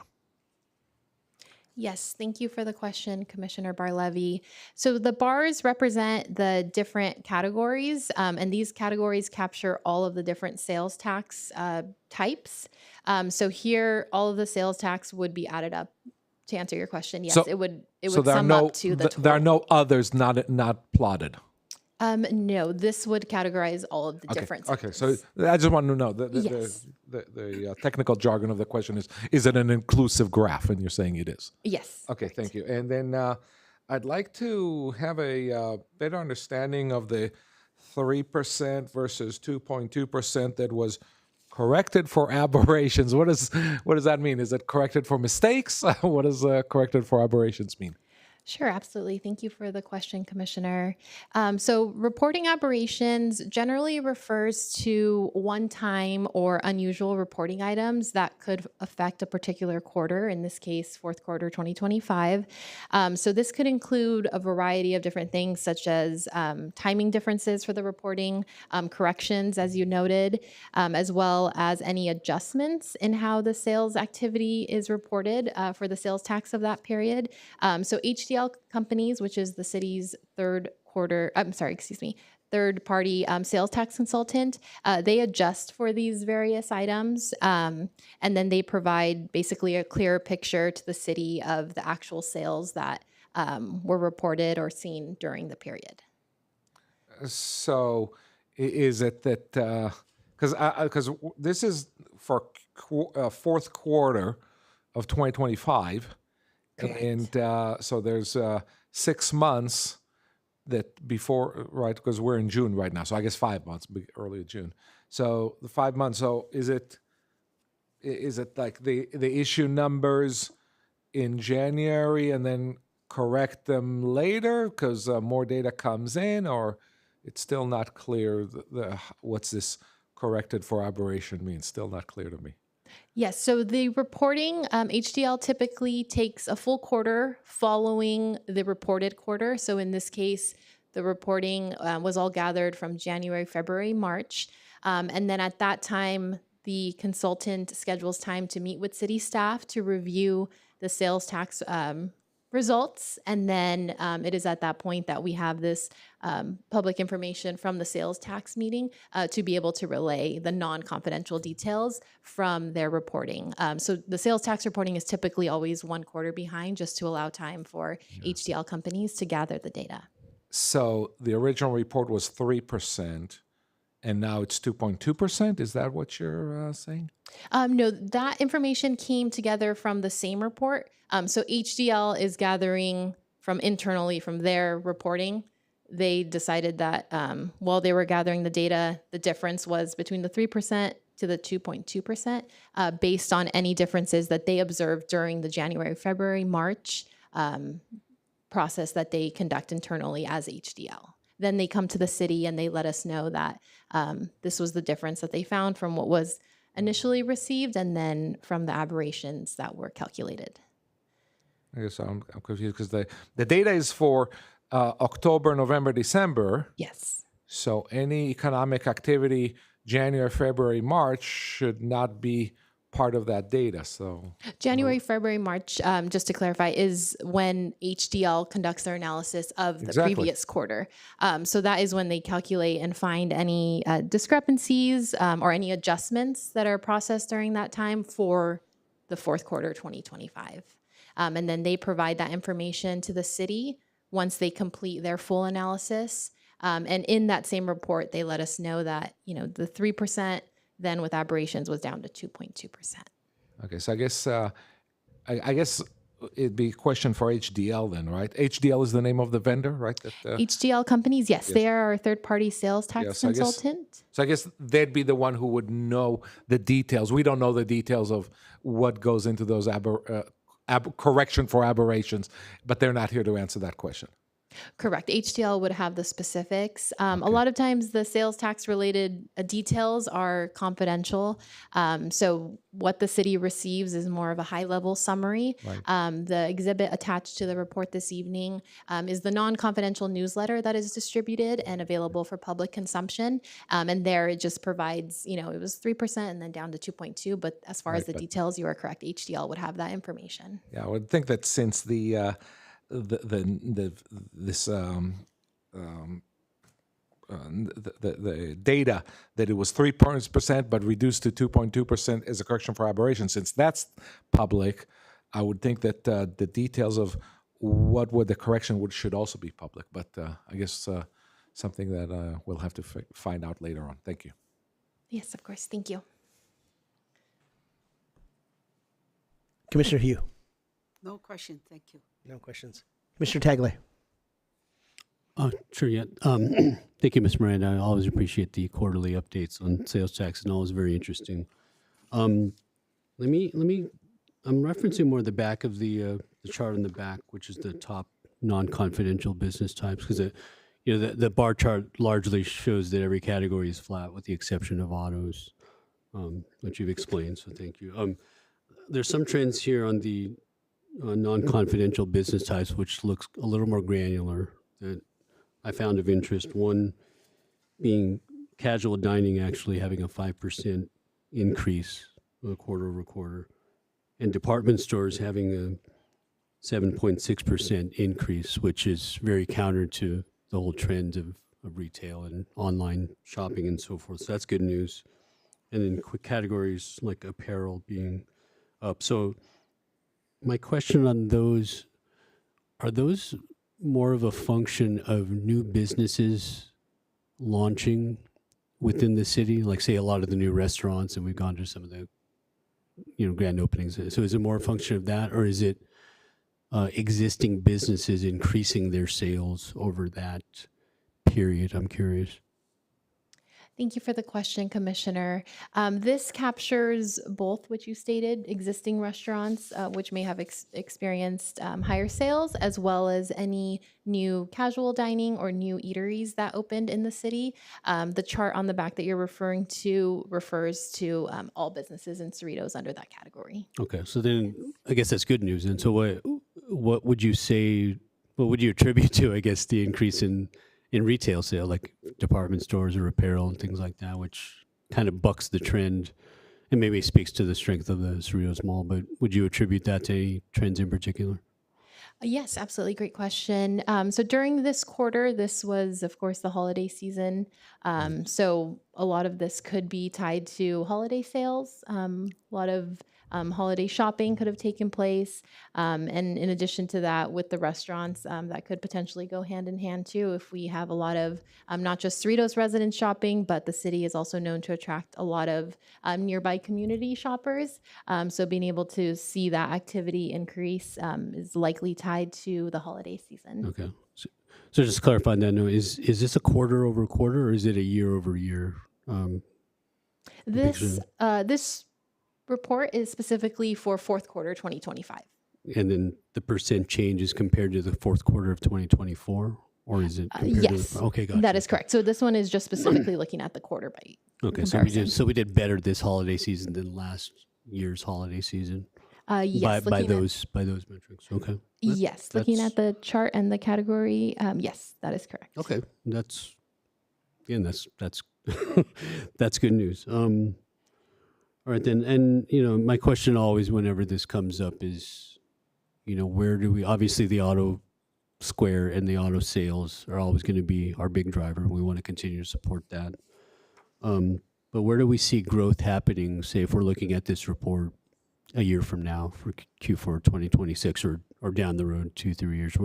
Yes, thank you for the question, Commissioner Barr-Levy. So the bars represent the different categories, and these categories capture all of the different sales tax types. So here, all of the sales tax would be added up. To answer your question, yes, it would sum up to the total. There are no others not plotted. No, this would categorize all of the different sectors. Okay, so I just want to know Yes. the technical jargon of the question is it an inclusive graph? And you're saying it is. Yes. Okay, thank you. And then I'd like to have a better understanding of the 3% versus 2.2% that was corrected for aberrations. What does that mean? Is it corrected for mistakes? What does corrected for aberrations mean? Sure, absolutely. Thank you for the question, Commissioner. So reporting aberrations generally refers to one-time or unusual reporting items that could affect a particular quarter, in this case, fourth quarter 2025. So this could include a variety of different things, such as timing differences for the reporting, corrections, as you noted, as well as any adjustments in how the sales activity is reported for the sales tax of that period. So HDL companies, which is the city's third third-party sales tax consultant. They adjust for these various items, and then they provide basically a clearer picture to the city of the actual sales that were reported or seen during the period. So is it that, because this is for fourth quarter of 2025, and so there's 6 months that before, right, because we're in June right now, so I guess 5 months, early June. So the 5 months, so is it like the issue numbers in January and then correct them later because more data comes in, or it's still not clear what's this corrected for aberration means? Still not clear to me. Yes, so the reporting, HDL typically takes a full quarter following the reported quarter. So in this case, the reporting was all gathered from January, February, March. And then at that time, the consultant schedules time to meet with city staff to review the sales tax results. And then it is at that point that we have this public information from the sales tax meeting to be able to relay the non-confidential details from their reporting. So the sales tax reporting is typically always 1 quarter behind, just to allow time for HDL companies to gather the data. So the original report was 3%, and now it's 2.2%. Is that what you're saying? No, that information came together from the same report. So HDL is gathering from internally from their reporting. They decided that while they were gathering the data, the difference was between the 3% to the 2.2% based on any differences that they observed during the January, February, March process that they conduct internally as HDL. Then they come to the city and they let us know that this was the difference that they found from what was initially received and then from the aberrations that were calculated. I guess I'm confused because the data is for October, November, December. Yes. So any economic activity January, February, March should not be part of that data. So January, February, March, just to clarify, is when HDL conducts their analysis of the Exactly. previous quarter. So that is when they calculate and find any discrepancies or any adjustments that are processed during that time for the fourth quarter 2025. And then they provide that information to the city once they complete their full analysis. And in that same report, they let us know that, the 3% then with aberrations was down to 2.2%. okay, so I guess it'd be a question for HDL then, right? HDL is the name of the vendor, right? HDL companies, yes, they are our third-party sales tax Yes, I guess- consultant. So I guess they'd be the one who would know the details. We don't know the details of what goes into those correction for aberrations, but they're not here to answer that question. Correct. HDL would have the specifics. A lot of times the sales tax related details are confidential. So what the city receives is more of a high level summary. Right. The exhibit attached to the report this evening is the non-confidential newsletter that is distributed and available for public consumption. And there it just provides, it was 3% and then down to 2.2. But as far as Right, the but- details, you are correct. HDL would have that information. Yeah, I would think that since the data that it was 3% but reduced to 2.2% as a correction for aberration, since that's public, I would think that the details of what would the correction would should also be public. But I guess something that we'll have to find out later on. Thank you. Yes, of course. Thank you. Commissioner Hugh, No question, thank you. no questions. Commissioner Tagle. Sure, yeah. Thank you, Ms. Miranda. I always appreciate the quarterly updates on sales tax and always very interesting. I'm referencing more the back of the chart on the back, which is the top non-confidential business types, because the bar chart largely shows that every category is flat with the exception of autos, which you've explained, so thank you. There's some trends here on the non-confidential business types, which looks a little more granular that I found of interest. One being casual dining actually having a 5% increase quarter over quarter, and department stores having a 7.6% increase, which is very counter to the whole trend retail and online shopping and so forth. So that's good news. And then quick categories like apparel being up. So my question on those, are those more of a function of new businesses launching within the city? Like say a lot of the new restaurants, and we've gone to some of the, grand openings. So is it more a function of that, or is it existing businesses increasing their sales over that period? I'm curious. Thank you for the question, Commissioner. This captures both what you stated, existing restaurants, which may have experienced higher sales, as well as any new casual dining or new eateries that opened in the city. The chart on the back that you're referring to refers to all businesses in Cerritos under that category. Okay, so then I guess that's good news. And so what would you say, what would you attribute to, I guess, the increase in retail sale, like department stores or apparel and things like that, which kind of bucks the trend and maybe speaks to the strength of the Cerritos Mall, but would you attribute that to any trends in particular? Yes, absolutely. Great question. So during this quarter, this was, of course, the holiday season. So a lot of this could be tied to holiday sales. A lot of holiday shopping could have taken place. And in addition to that, with the restaurants, that could potentially go hand in hand too. If we have a lot of not just Cerritos residents shopping, but the city is also known to attract a lot of nearby community shoppers. So being able to see that activity increase is likely tied to the holiday season. Okay. So just clarifying that note, is this a quarter over quarter or is it a year over year? This report is specifically for fourth quarter 2025. And then the percent change is compared to the fourth quarter of 2024, or is it? Yes. Okay, gotcha. That is correct. So this one is just specifically looking at the quarter by Okay, comparison. so we did better this holiday season than last year's holiday season. Yes, by looking at- those metrics. Okay. Yes, looking that's- at the chart and the category, yes, that is correct. Okay, that's that's good news. All right then, and my question always, whenever this comes up, is, where do we? Obviously, the auto square and the auto sales are always going to be our big driver. We want to continue to support that. But where do we see growth happening? Say, if we're looking at this report a year from now for Q4 2026, or down the road 2-3 years,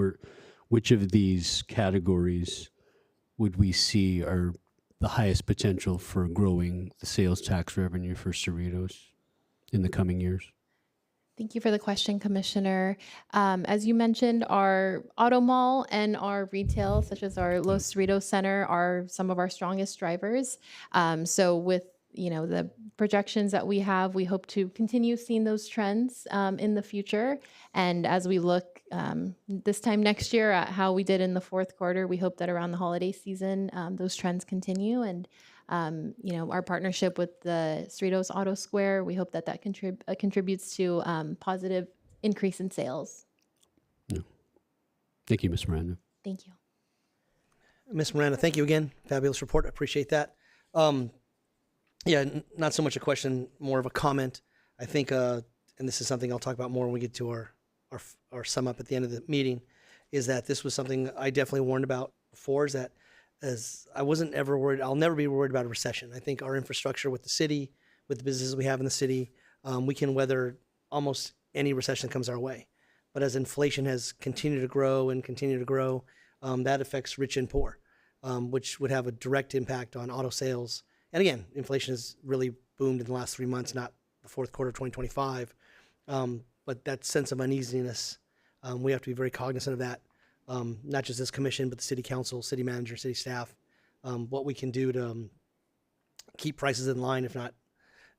which of these categories would we see are the highest potential for growing the sales tax revenue for Cerritos in the coming years? Thank you for the question, Commissioner. As you mentioned, our auto mall and our retail, such as our Los Cerritos Center, are some of our strongest drivers. So with the projections that we have, we hope to continue seeing those trends in the future. And as we look this time next year at how we did in the fourth quarter, we hope that around the holiday season, those trends continue. And our partnership with the Cerritos Auto Square, we hope that contributes to positive increase in sales. Yeah. Thank you, Ms. Miranda. Thank you. Ms. Miranda, thank you again. Fabulous report. I appreciate that. Not so much a question, more of a comment. I think, and this is something I'll talk about more when we get to our sum up at the end of the meeting, is that this was something I definitely warned about before, is that as I wasn't ever worried, I'll never be worried about a recession. I think our infrastructure with the city, with the businesses we have in the city, we can weather almost any recession that comes our way. But as inflation has continued to grow and continue to grow, that affects rich and poor, which would have a direct impact on auto sales. And again, inflation has really boomed in the last 3 months, not the fourth quarter of 2025. But that sense of uneasiness, we have to be very cognizant of that, not just this commission, but the city council, city manager, city staff, what we can do to keep prices in line, if not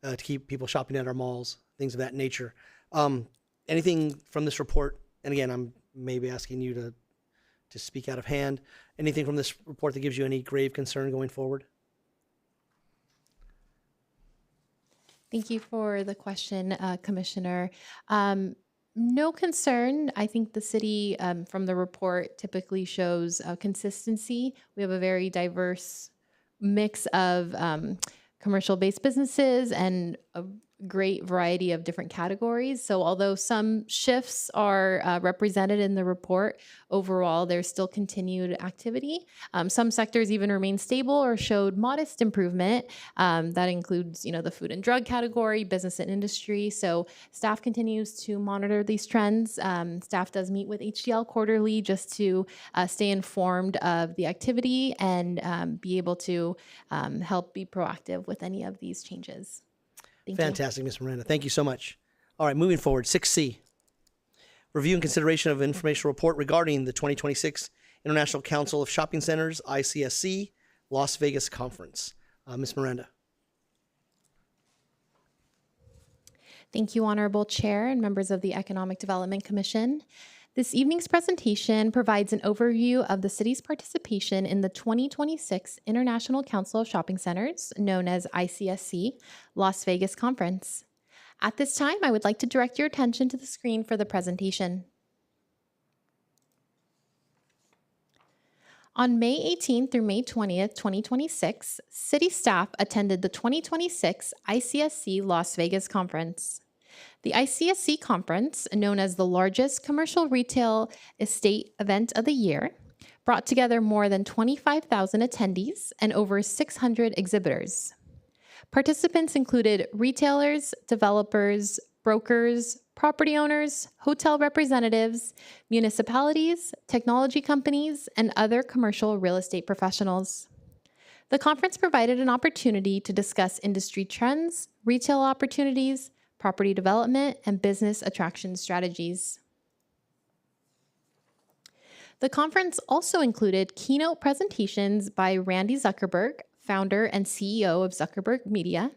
to keep people shopping at our malls, things of that nature. Anything from this report, and again, I'm maybe asking you to speak out of hand, anything from this report that gives you any grave concern going forward? Thank you for the question, Commissioner. No concern. I think the city, from the report, typically shows consistency. We have a very diverse mix of commercial-based businesses and a great variety of different categories. So although some shifts are represented in the report, overall there's still continued activity. Some sectors even remain stable or showed modest improvement. That includes, the food and drug category, business and industry. So staff continues to monitor these trends. Staff does meet with HDL quarterly just to stay informed of the activity and be able to help be proactive with any of these changes. Thank you. Fantastic, Ms. Miranda. Thank you so much. All right, moving forward, 6C. Review and consideration of informational report regarding the 2026 International Council of Shopping Centers, ICSC, Las Vegas Conference. Ms. Miranda. Thank you, Honorable Chair and members of the Economic Development Commission. This evening's presentation provides an overview of the city's participation in the 2026 International Council of Shopping Centers, known as ICSC, Las Vegas Conference. At this time, I would like to direct your attention to the screen for the presentation. On May 18th through May 20th, 2026, city staff attended the 2026 ICSC Las Vegas Conference. The ICSC conference, known as the largest commercial retail estate event of the year, brought together more than 25,000 attendees and over 600 exhibitors. Participants included retailers, developers, brokers, property owners, hotel representatives, municipalities, technology companies, and other commercial real estate professionals. The conference provided an opportunity to discuss industry trends, retail opportunities, property development, and business attraction strategies. The conference also included keynote presentations by Randy Zuckerberg, founder and CEO of Zuckerberg Media,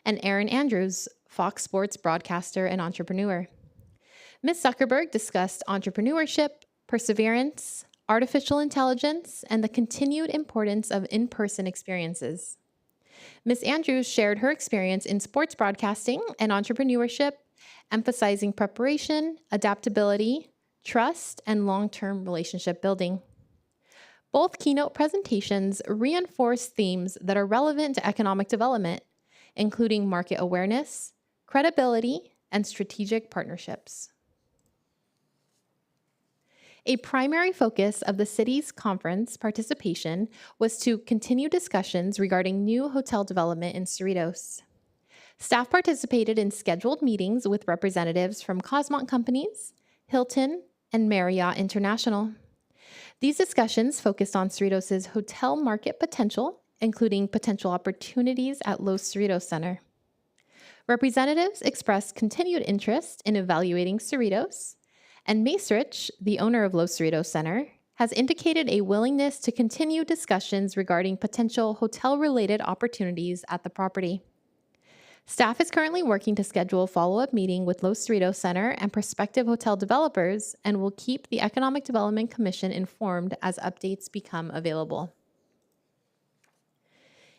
and Erin Andrews, Fox Sports broadcaster and entrepreneur. Ms. Zuckerberg discussed entrepreneurship, perseverance, artificial intelligence, and the continued importance of in-person experiences. Ms. Andrews shared her experience in sports broadcasting and entrepreneurship, emphasizing preparation, adaptability, trust, and long-term relationship building. Both keynote presentations reinforce themes that are relevant to economic development, including market awareness, credibility, and strategic partnerships. A primary focus of the city's conference participation was to continue discussions regarding new hotel development in Cerritos. Staff participated in scheduled meetings with representatives from Cosmont Companies, Hilton, and Marriott International. These discussions focused on Cerritos' hotel market potential, including potential opportunities at Los Cerritos Center. Representatives expressed continued interest in evaluating Cerritos, and Macerich, the owner of Los Cerritos Center, has indicated a willingness to continue discussions regarding potential hotel-related opportunities at the property. Staff is currently working to schedule a follow-up meeting with Los Cerritos Center and prospective hotel developers and will keep the Economic Development Commission informed as updates become available.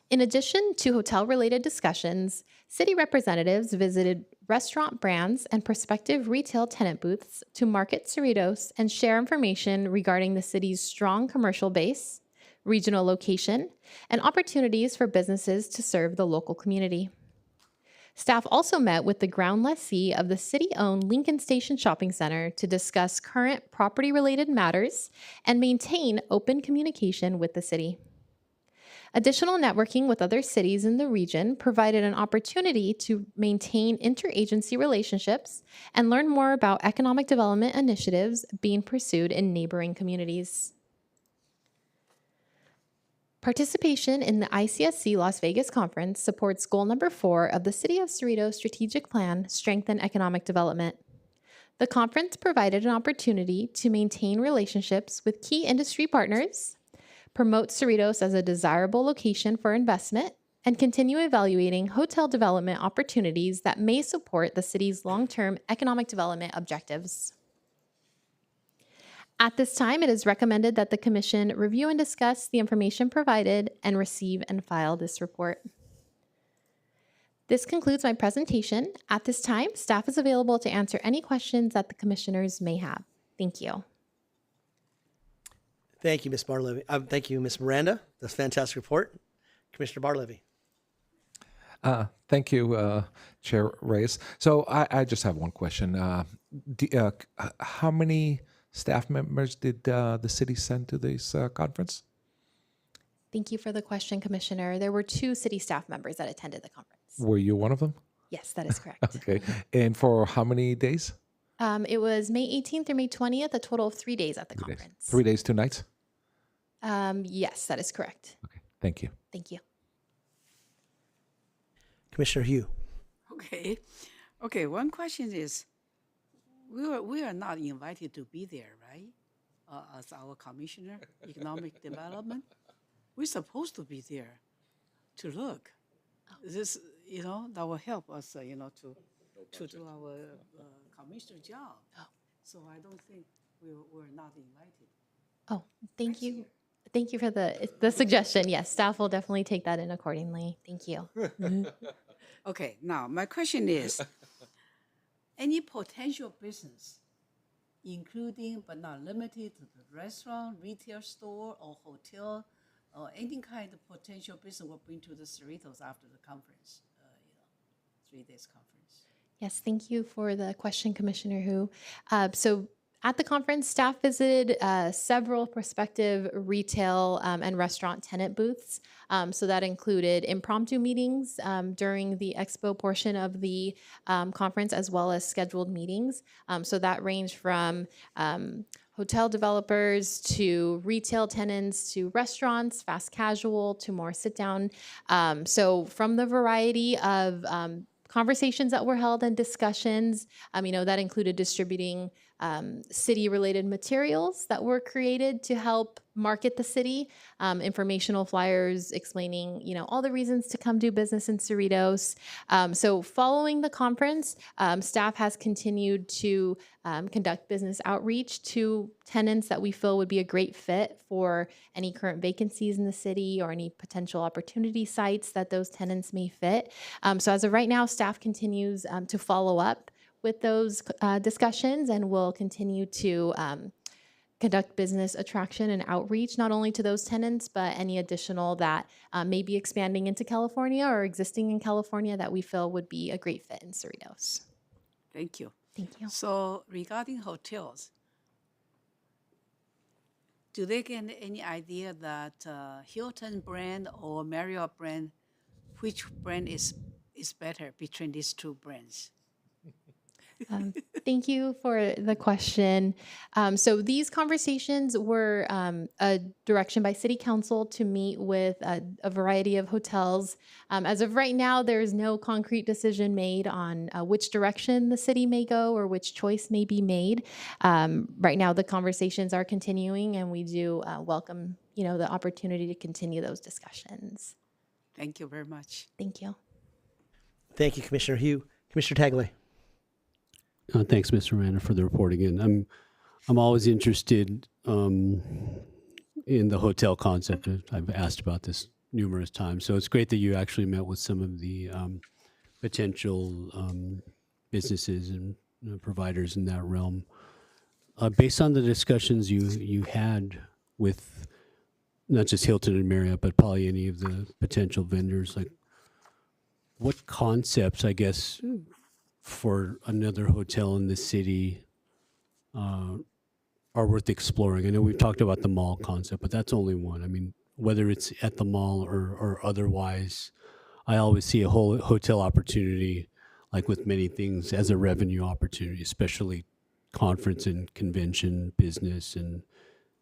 In addition to hotel-related discussions, city representatives visited restaurant brands and prospective retail tenant booths to market Cerritos and share information regarding the city's strong commercial base, regional location, and opportunities for businesses to serve the local community. Staff also met with the ground lessee of the city-owned Lincoln Station Shopping Center to discuss current property-related matters and maintain open communication with the city. Additional networking with other cities in the region provided an opportunity to maintain interagency relationships and learn more about economic development initiatives being pursued in neighboring communities. Participation in the ICSC Las Vegas Conference supports goal number 4 of the City of Cerritos Strategic Plan, Strengthen Economic Development. The conference provided an opportunity to maintain relationships with key industry partners, promote Cerritos as a desirable location for investment, and continue evaluating hotel development opportunities that may support the city's long-term economic development objectives. At this time, it is recommended that the Commission review and discuss the information provided and receive and file this report. This concludes my presentation. At this time, staff is available to answer any questions that the Commissioners may have. Thank you. Thank you, Ms. Barlevy. Thank you, Ms. Miranda. That's a fantastic report. Commissioner Barlevy. Thank you, Chair Reyes. So I just have one question. How many staff members did the city send to this conference? Thank you for the question, Commissioner. There were 2 city staff members that attended the conference. Were you one of them? Yes, that is correct. Okay. And for how many days? It was May 18th through May 20th, a total of 3 days at the 3 days. conference. 3 days, 2 nights? Yes, that is correct. Okay. Thank you. Thank you. Commissioner Hugh. Okay. Okay, one question is, we are not invited to be there, right? As our Commissioner, Economic Development. We're supposed to be there to look. This, that will help us, to do our commissioner job. So I don't think we're not invited. Oh, thank you. Thank you for the suggestion. Yes, staff will definitely take that in accordingly. Thank you. Okay, now my question is, any potential business, including but not limited to the restaurant, retail store, or hotel, or any kind of potential business will bring to the Cerritos after the conference, 3 days conference? Yes, thank you for the question, Commissioner Hu. So at the conference, staff visited several prospective retail and restaurant tenant booths. So that included impromptu meetings during the expo portion of the conference, as well as scheduled meetings. So that ranged from hotel developers to retail tenants to restaurants, fast casual to more sit down. So from the variety of conversations that were held and discussions, that included distributing city-related materials that were created to help market the city, informational flyers explaining, all the reasons to come do business in Cerritos. So following the conference, staff has continued to conduct business outreach to tenants that we feel would be a great fit for any current vacancies in the city or any potential opportunity sites that those tenants may fit. So as of right now, staff continues to follow up with those discussions and will continue to conduct business attraction and outreach, not only to those tenants, but any additional that may be expanding into California or existing in California that we feel would be a great fit in Cerritos. Thank you. Thank you. So regarding hotels, do they get any idea that Hilton brand or Marriott brand, which brand is better between these 2 brands? Thank you for the question. So these conversations were a direction by City Council to meet with a variety of hotels. As of right now, there is no concrete decision made on which direction the city may go or which choice may be made. Right now, the conversations are continuing, and we do welcome, the opportunity to continue those discussions. Thank you very much. Thank you. Thank you, Commissioner Hugh. Commissioner Tagley. Thanks, Mr. Miranda, for the report again. I'm always interested in the hotel concept. I've asked about this numerous times, so it's great that you actually met with some of the potential businesses and providers in that realm. Based on the discussions you had with not just Hilton and Marriott, but probably any of the potential vendors, like what concepts, I guess, for another hotel in the city are worth exploring? I know we've talked about the mall concept, but that's only one. I mean, whether it's at the mall or otherwise, I always see a whole hotel opportunity, like with many things, as a revenue opportunity, especially conference and convention business and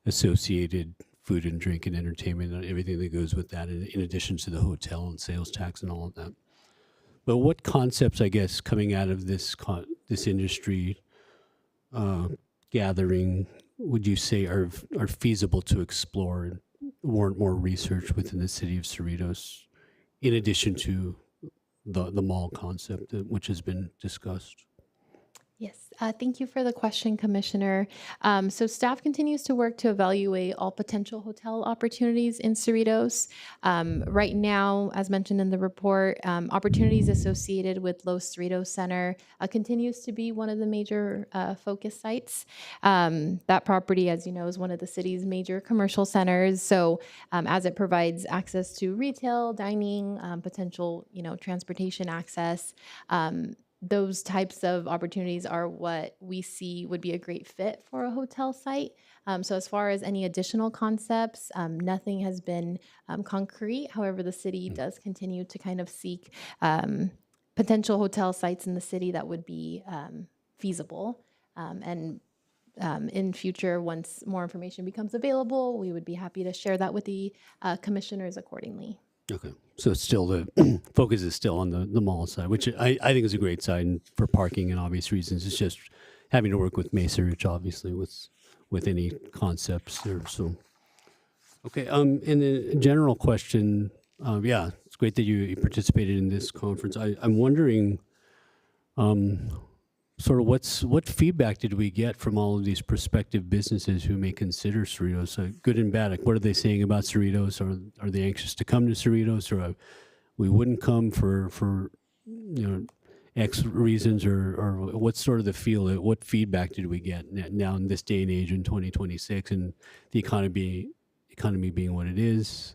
associated food and drink and entertainment and everything that goes with that, in addition to the hotel and sales tax and all of that. But what concepts, I guess, coming out of this industry gathering would you say are feasible to explore and warrant more research within the city of Cerritos, in addition to the mall concept, which has been discussed? Yes, thank you for the question, Commissioner. So staff continues to work to evaluate all potential hotel opportunities in Cerritos. Right now, as mentioned in the report, opportunities associated with Los Cerritos Center continues to be one of the major focus sites. That property, as you know, is one of the city's major commercial centers. So as it provides access to retail, dining, potential, transportation access, those types of opportunities are what we see would be a great fit for a hotel site. So as far as any additional concepts, nothing has been concrete. However, the city does continue to kind of seek potential hotel sites in the city that would be feasible. And in future, once more information becomes available, we would be happy to share that with the commissioners accordingly. Okay. So it's still the focus is still on the mall side, which I think is a great side and for parking and obvious reasons. It's just having to work with Mesa Ridge, obviously, with any concepts there. So, okay. And then a general question. Yeah, it's great that you participated in this conference. I'm wondering, sort of what feedback did we get from all of these prospective businesses who may consider Cerritos, good and bad? Like, what are they saying about Cerritos? Are they anxious to come to Cerritos, or we wouldn't come for X reasons, or what's sort of the feel? What feedback did we get now in this day and age in 2026, and the economy being what it is?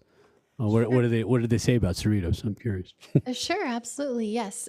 What did they say about Cerritos? I'm curious. Sure, absolutely, yes.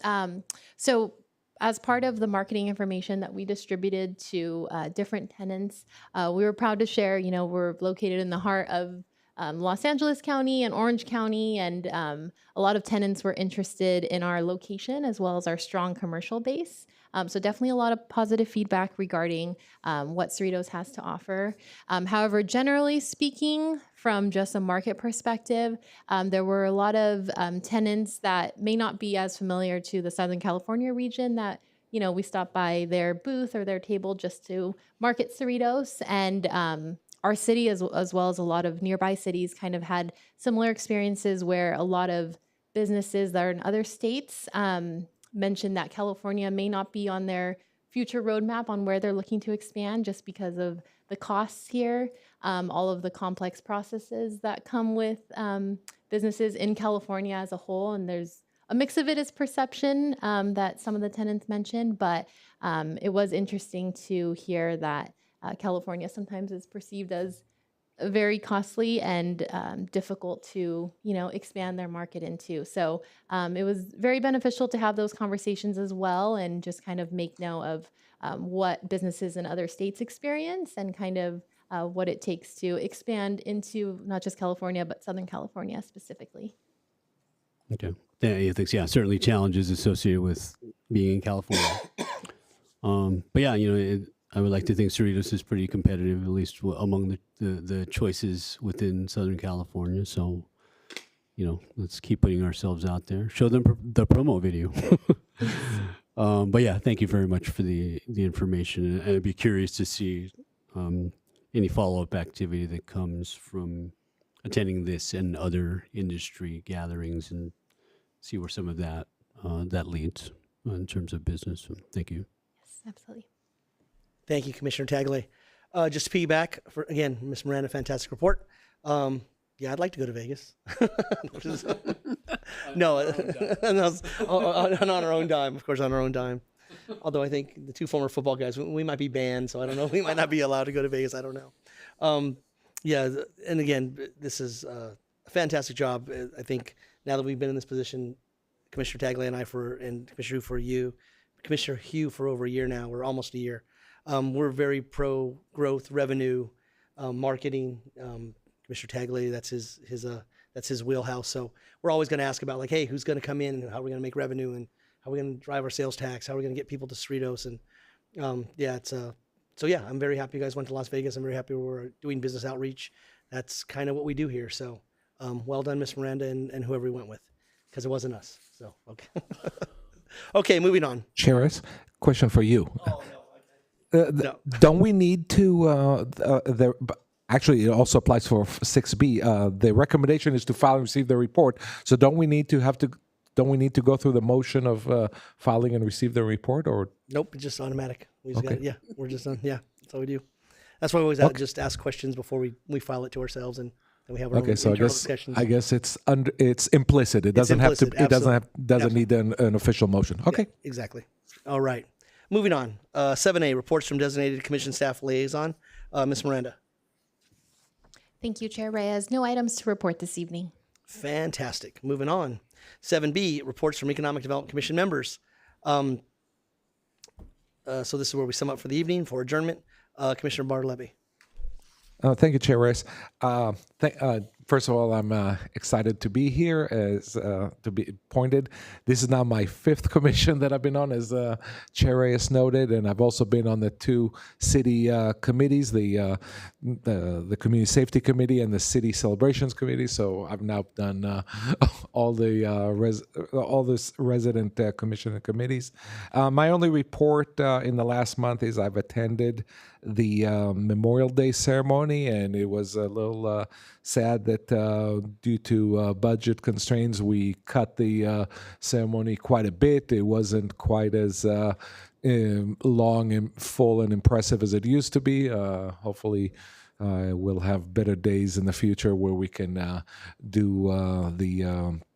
So as part of the marketing information that we distributed to different tenants, we were proud to share, we're located in the heart of Los Angeles County and Orange County, and a lot of tenants were interested in our location as well as our strong commercial base. So definitely a lot of positive feedback regarding what Cerritos has to offer. However, generally speaking, from just a market perspective, there were a lot of tenants that may not be as familiar to the Southern California region that, we stopped by their booth or their table just to market Cerritos. And our city, as well as a lot of nearby cities, kind of had similar experiences where a lot of businesses that are in other states mentioned that California may not be on their future roadmap on where they're looking to expand just because of the costs here, all of the complex processes that come with businesses in California as a whole. And there's a mix of it is perception that some of the tenants mentioned, but it was interesting to hear that California sometimes is perceived as very costly and difficult to, expand their market into. So it was very beneficial to have those conversations as well, and just kind of make note of what businesses in other states experience and kind of what it takes to expand into not just California, but Southern California specifically. Okay. Yeah, certainly challenges associated with being in California. But yeah, I would like to think Cerritos is pretty competitive, at least among the choices within Southern California. So, let's keep putting ourselves out there. Show them the promo video. But yeah, thank you very much for the information. And I'd be curious to see any follow-up activity that comes from attending this and other industry gatherings, and see where some of that leads in terms of business. So thank you. Yes, absolutely. Thank you, Commissioner Tagley. Just to piggyback, again, Ms. Miranda, fantastic report. Yeah, I'd like to go to Vegas. No, on our own dime, of course, on our own dime. Although I think the two former football guys, we might be banned, so I don't know. We might not be allowed to go to Vegas. I don't know. Yeah, and again, this is a fantastic job. I think now that we've been in this position, Commissioner Tagley and I and Commissioner Hugh for over a year now, we're almost a year. We're very pro growth, revenue, marketing. Commissioner Tagley, that's his wheelhouse. So we're always going to ask about, like, hey, who's going to come in and how are we going to make revenue and how are we going to drive our sales tax? How are we going to get people to Cerritos? And so yeah, I'm very happy you guys went to Las Vegas. I'm very happy we're doing business outreach. That's kind of what we do here. So well done, Miss Miranda, and whoever we went with, because it wasn't us. So okay. Okay, moving on. Charis, question for you. Oh, no. Don't we need to, actually it also applies for 6B, the recommendation is to file and receive the report, so don't we need to have to don't we need to go through the motion of filing and receive the report, or Nope, it's just automatic. We just Okay. got, yeah, we're just done. Yeah, that's all we do. That's why we always just ask questions before we file it to ourselves, and then we have our okay? own So internal I discussions. guess it's implicit. It doesn't have to. implicit, It doesn't absolutely. have need an official motion. Okay. Exactly. All right. Moving on. 7A, reports from designated commission staff liaison. Ms. Miranda. Thank you, Chair Reyes. No items to report this evening. Fantastic. Moving on. 7B, reports from Economic Development Commission members. So this is where we sum up for the evening for adjournment. Commissioner Bartleby. Thank you, Chair Reyes. First of all, I'm excited to be here as to be appointed. This is now my 5th commission that I've been on, as Chair Reyes noted, and I've also been on the 2 city committees, the Community Safety Committee and the City Celebrations Committee. So I've now done all this resident commission and committees. My only report in the last month is I've attended the Memorial Day ceremony, and it was a little sad that due to budget constraints, we cut the ceremony quite a bit. It wasn't quite as long and full and impressive as it used to be. Hopefully, we'll have better days in the future where we can do the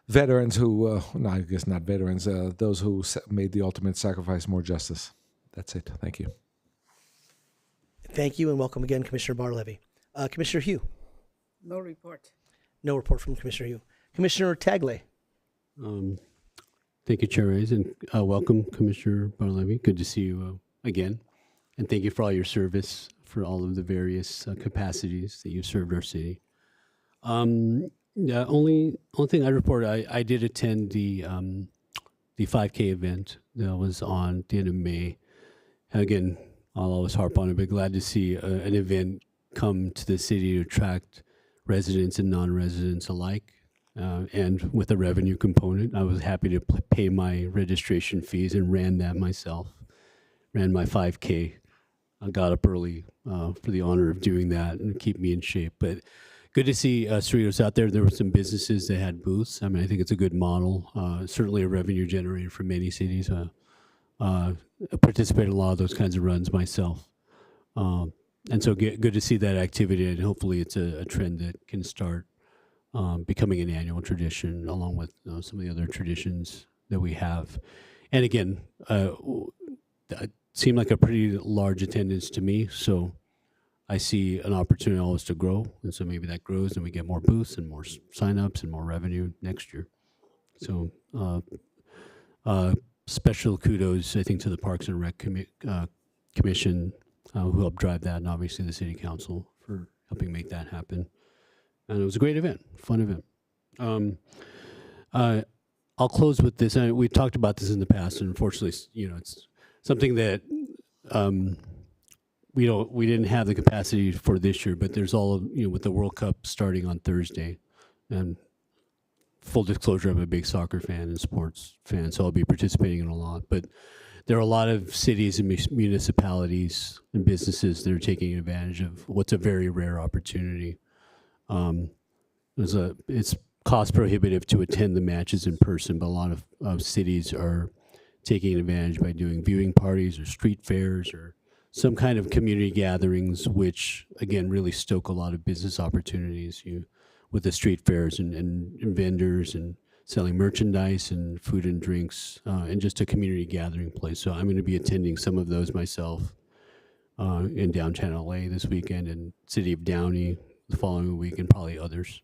veterans who, no, I guess not veterans, those who made the ultimate sacrifice more justice. That's it. Thank you. Thank you and welcome again, Commissioner Bartleby. Commissioner Hugh. No report. No report from Commissioner Hugh. Commissioner Tagle. Thank you, Chair Reyes, and welcome, Commissioner Bartleby. Good to see you again. And thank you for all your service for all of the various capacities that you've served our city. Yeah, only thing I report, I did attend the 5K event that was on the end of May. Again, I'll always harp on it, but glad to see an event come to the city to attract residents and non-residents alike. And with a revenue component, I was happy to pay my registration fees and ran that myself. Ran my 5K. I got up early for the honor of doing that and keep me in shape. But good to see Cerritos out there. There were some businesses that had booths. I mean, I think it's a good model. Certainly a revenue generator for many cities. I participate in a lot of those kinds of runs myself. And so good to see that activity, and hopefully it's a trend that can start becoming an annual tradition along with some of the other traditions that we have. And again, it seemed like a pretty large attendance to me, so I see an opportunity always to grow, and so maybe that grows and we get more booths and more signups and more revenue next year. So special kudos, I think, to the Parks and Rec Commission who helped drive that, and obviously the City Council for helping make that happen. And it was a great event, fun event. I'll close with this. We talked about this in the past, and unfortunately, it's something that we didn't have the capacity for this year. But there's all with the World Cup starting on Thursday, and full disclosure, I'm a big soccer fan and sports fan, so I'll be participating in a lot. But there are a lot of cities and municipalities and businesses that are taking advantage of what's a very rare opportunity. It's cost prohibitive to attend the matches in person, but a lot of cities are taking advantage by doing viewing parties or street fairs or some kind of community gatherings, which again really stoke a lot of business opportunities. With the street fairs and vendors and selling merchandise and food and drinks and just a community gathering place. So I'm going to be attending some of those myself in downtown LA this weekend and City of Downey the following week and probably others.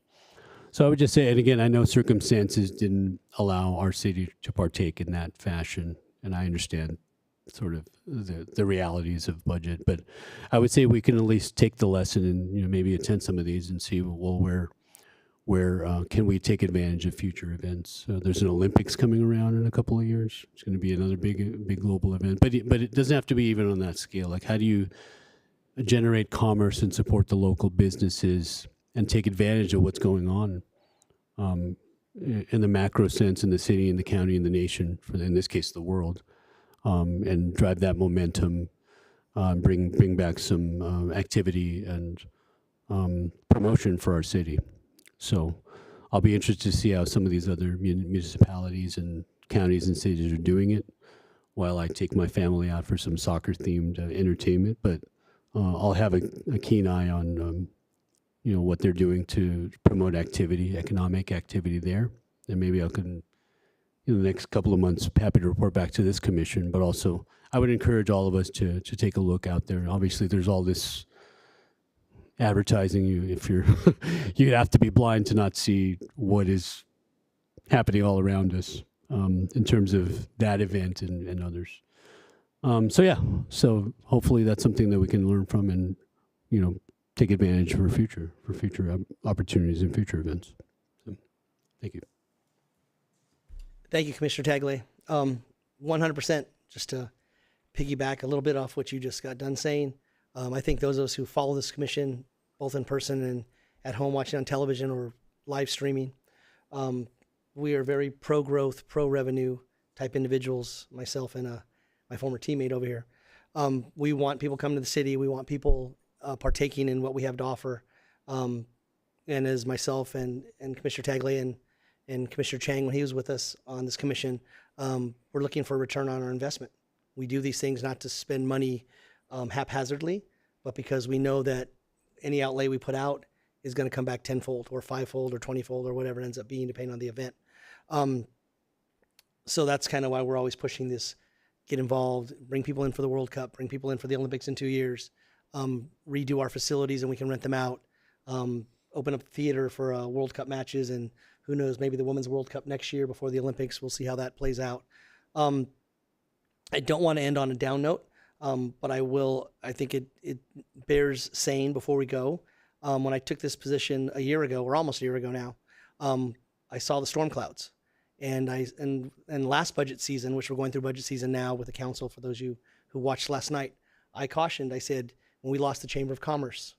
So I would just say, and again, I know circumstances didn't allow our city to partake in that fashion, and I understand sort of the realities of budget, but I would say we can at least take the lesson and maybe attend some of these and see, well, where can we take advantage of future events? There's an Olympics coming around in a couple of years. It's going to be another big global event, but it doesn't have to be even on that scale. Like, how do you generate commerce and support the local businesses and take advantage of what's going on in the macro sense in the city, in the county, in the nation, in this case, the world, and drive that momentum, bring back some activity and promotion for our city. So I'll be interested to see how some of these other municipalities and counties and cities are doing it while I take my family out for some soccer-themed entertainment. But I'll have a keen eye on, what they're doing to promote activity, economic activity there. And maybe I can, the next couple of months, happy to report back to this commission. But also, I would encourage all of us to take a look out there. Obviously, there's all this advertising. If you're, you have to be blind to not see what is happening all around us in terms of that event and others. So hopefully that's something that we can learn from and, take advantage for future opportunities and future events. So, thank you. Thank you, Commissioner Tagle. 100%, just to piggyback a little bit off what you just got done saying. I think those of us who follow this commission, both in person and at home watching on television or live streaming, we are very pro-growth, pro-revenue type individuals, myself and my former teammate over here. We want people coming to the city. We want people partaking in what we have to offer. And as myself and Commissioner Tagle and Commissioner Chang, when he was with us on this commission, we're looking for a return on our investment. We do these things not to spend money haphazardly, but because we know that any outlay we put out is going to come back tenfold or fivefold or 20-fold or whatever it ends up being, depending on the event. So that's kind of why we're always pushing this: get involved, bring people in for the World Cup, bring people in for the Olympics in 2 years, redo our facilities and we can rent them out, open up theater for World Cup matches, and who knows, maybe the Women's World Cup next year before the Olympics. We'll see how that plays out. I don't want to end on a down note, but I think it bears saying before we go. When I took this position a year ago, or almost a year ago now, I saw the storm clouds. And last budget season, which we're going through budget season now with the council, for those of you who watched last night, I cautioned, I said, when we lost the Chamber of Commerce,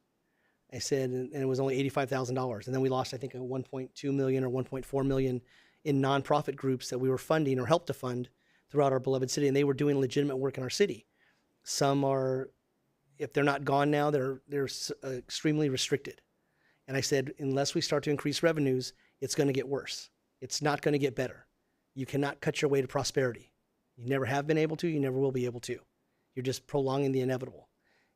I said, and it was only $85,000. And then we lost, I think, a 1.2 million or 1.4 million in nonprofit groups that we were funding or helped to fund throughout our beloved city. And they were doing legitimate work in our city. Some are, if they're not gone now, they're extremely restricted. And I said, unless we start to increase revenues, it's going to get worse. It's not going to get better. You cannot cut your way to prosperity. You never have been able to. You never will be able to. You're just prolonging the inevitable.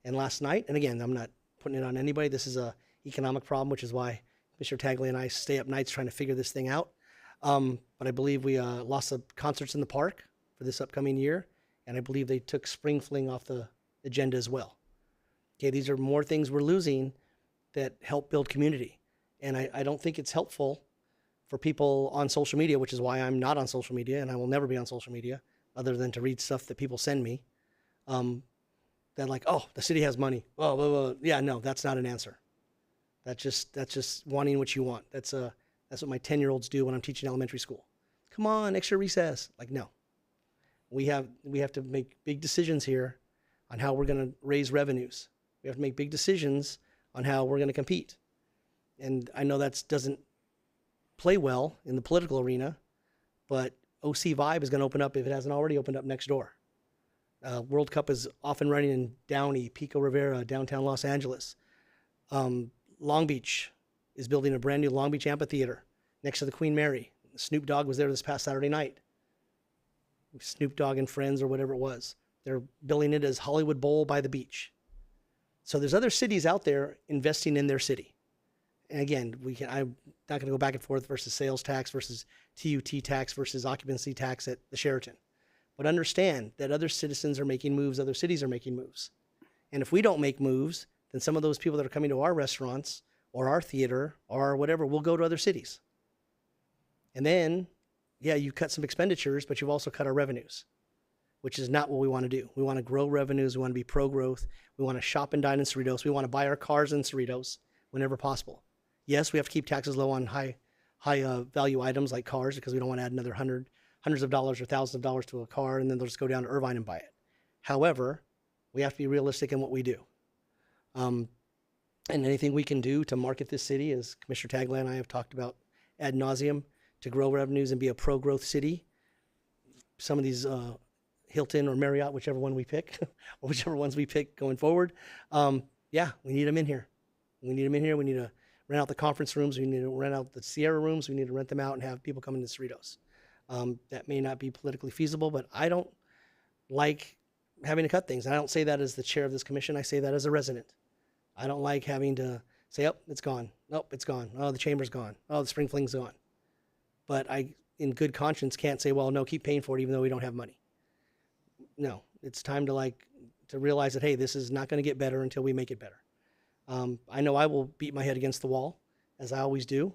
And last night, and again, I'm not putting it on anybody. This is a economic problem, which is why Mr. Tagle and I stay up nights trying to figure this thing out. But I believe we lost the concerts in the park for this upcoming year. And I believe they took Spring Fling off the agenda as well. Okay, these are more things we're losing that help build community. And I don't think it's helpful for people on social media, which is why I'm not on social media, and I will never be on social media other than to read stuff that people send me. That like, oh, the city has money. Oh, blah, blah, blah. Yeah, no, that's not an answer. That's just wanting what you want. That's what my 10-year-olds do when I'm teaching elementary school. Come on, extra recess. Like, no. We have to make big decisions here on how we're going to raise revenues. We have to make big decisions on how we're going to compete. And I know that doesn't play well in the political arena, but OC Vibe is going to open up, if it hasn't already opened up, next door. World Cup is off and running in Downey, Pico Rivera, downtown Los Angeles. Long Beach is building a brand new Long Beach amphitheater next to the Queen Mary. Snoop Dogg was there this past Saturday night. Snoop Dogg and Friends or whatever it was. They're billing it as Hollywood Bowl by the beach. So there's other cities out there investing in their city. And again, I'm not going to go back and forth versus sales tax versus TUT tax versus occupancy tax at the Sheraton. But understand that other citizens are making moves, other cities are making moves. And if we don't make moves, then some of those people that are coming to our restaurants or our theater or whatever will go to other cities. And then, yeah, you cut some expenditures, but you've also cut our revenues, which is not what we want to do. We want to grow revenues. We want to be pro-growth. We want to shop and dine in Cerritos. We want to buy our cars in Cerritos whenever possible. Yes, we have to keep taxes low on high value items like cars because we don't want to add another hundreds of dollars or thousands of dollars to a car and then they'll just go down to Irvine and buy it. However, we have to be realistic in what we do. And anything we can do to market this city, as Commissioner Tagle and I have talked about ad nauseum, to grow revenues and be a pro-growth city. Some of these Hilton or Marriott, whichever one we pick, or whichever ones we pick going forward, yeah, we need them in here. We need them in here. We need to rent out the conference rooms. We need to rent out the Sierra rooms. We need to rent them out and have people come into Cerritos. That may not be politically feasible, but I don't like having to cut things. I don't say that as the chair of this commission. I say that as a resident. I don't like having to say, oh, it's gone. Nope, it's gone. Oh, the chamber's gone. Oh, the spring fling's gone. But I, in good conscience, can't say, well, no, keep paying for it even though we don't have money. No, it's time to realize that, hey, this is not going to get better until we make it better. I know I will beat my head against the wall, as I always do,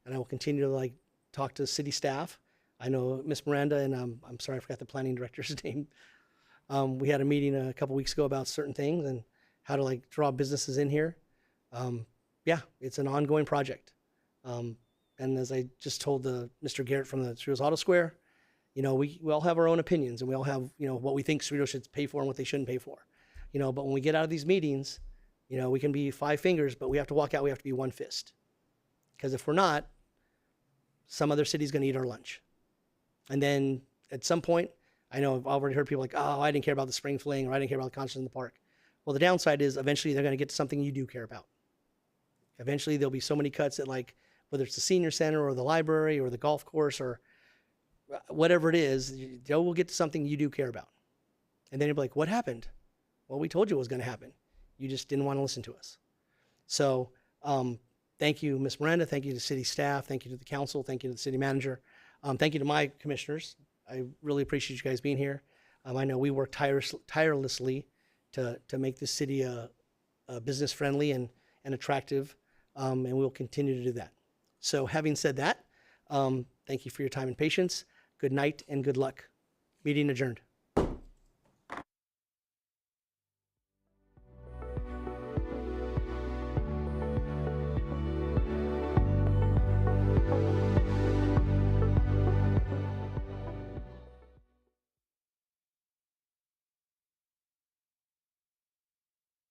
and I will continue to talk to city staff. I know Miss Miranda, and I'm sorry I forgot the planning director's name. We had a meeting a couple weeks ago about certain things and how to draw businesses in here. Yeah, it's an ongoing project. And as I just told Mr. Garrett from the Cerritos Auto Square, we all have our own opinions, and we all have, what we think Cerritos should pay for and what they shouldn't pay for. But when we get out of these meetings, we can be five fingers, but we have to walk out, we have to be one fist. Because if we're not, some other city's going to eat our lunch. And then at some point, I know I've already heard people oh, I didn't care about the spring fling, or I didn't care about the concert in the park. Well, the downside is eventually they're going to get to something you do care about. Eventually there'll be so many cuts at whether it's the senior center or the library or the golf course or whatever it is, Joe will get to something you do care about. And then you'll be like, what happened? Well, we told you it was going to happen. You just didn't want to listen to us. So thank you, Ms. Miranda. Thank you to city staff. Thank you to the council. Thank you to the city manager. Thank you to my commissioners. I really appreciate you guys being here. I know we work tirelessly to make this city business friendly and attractive, and we'll continue to do that. So having said that, thank you for your time and patience. Good night and good luck. Meeting adjourned.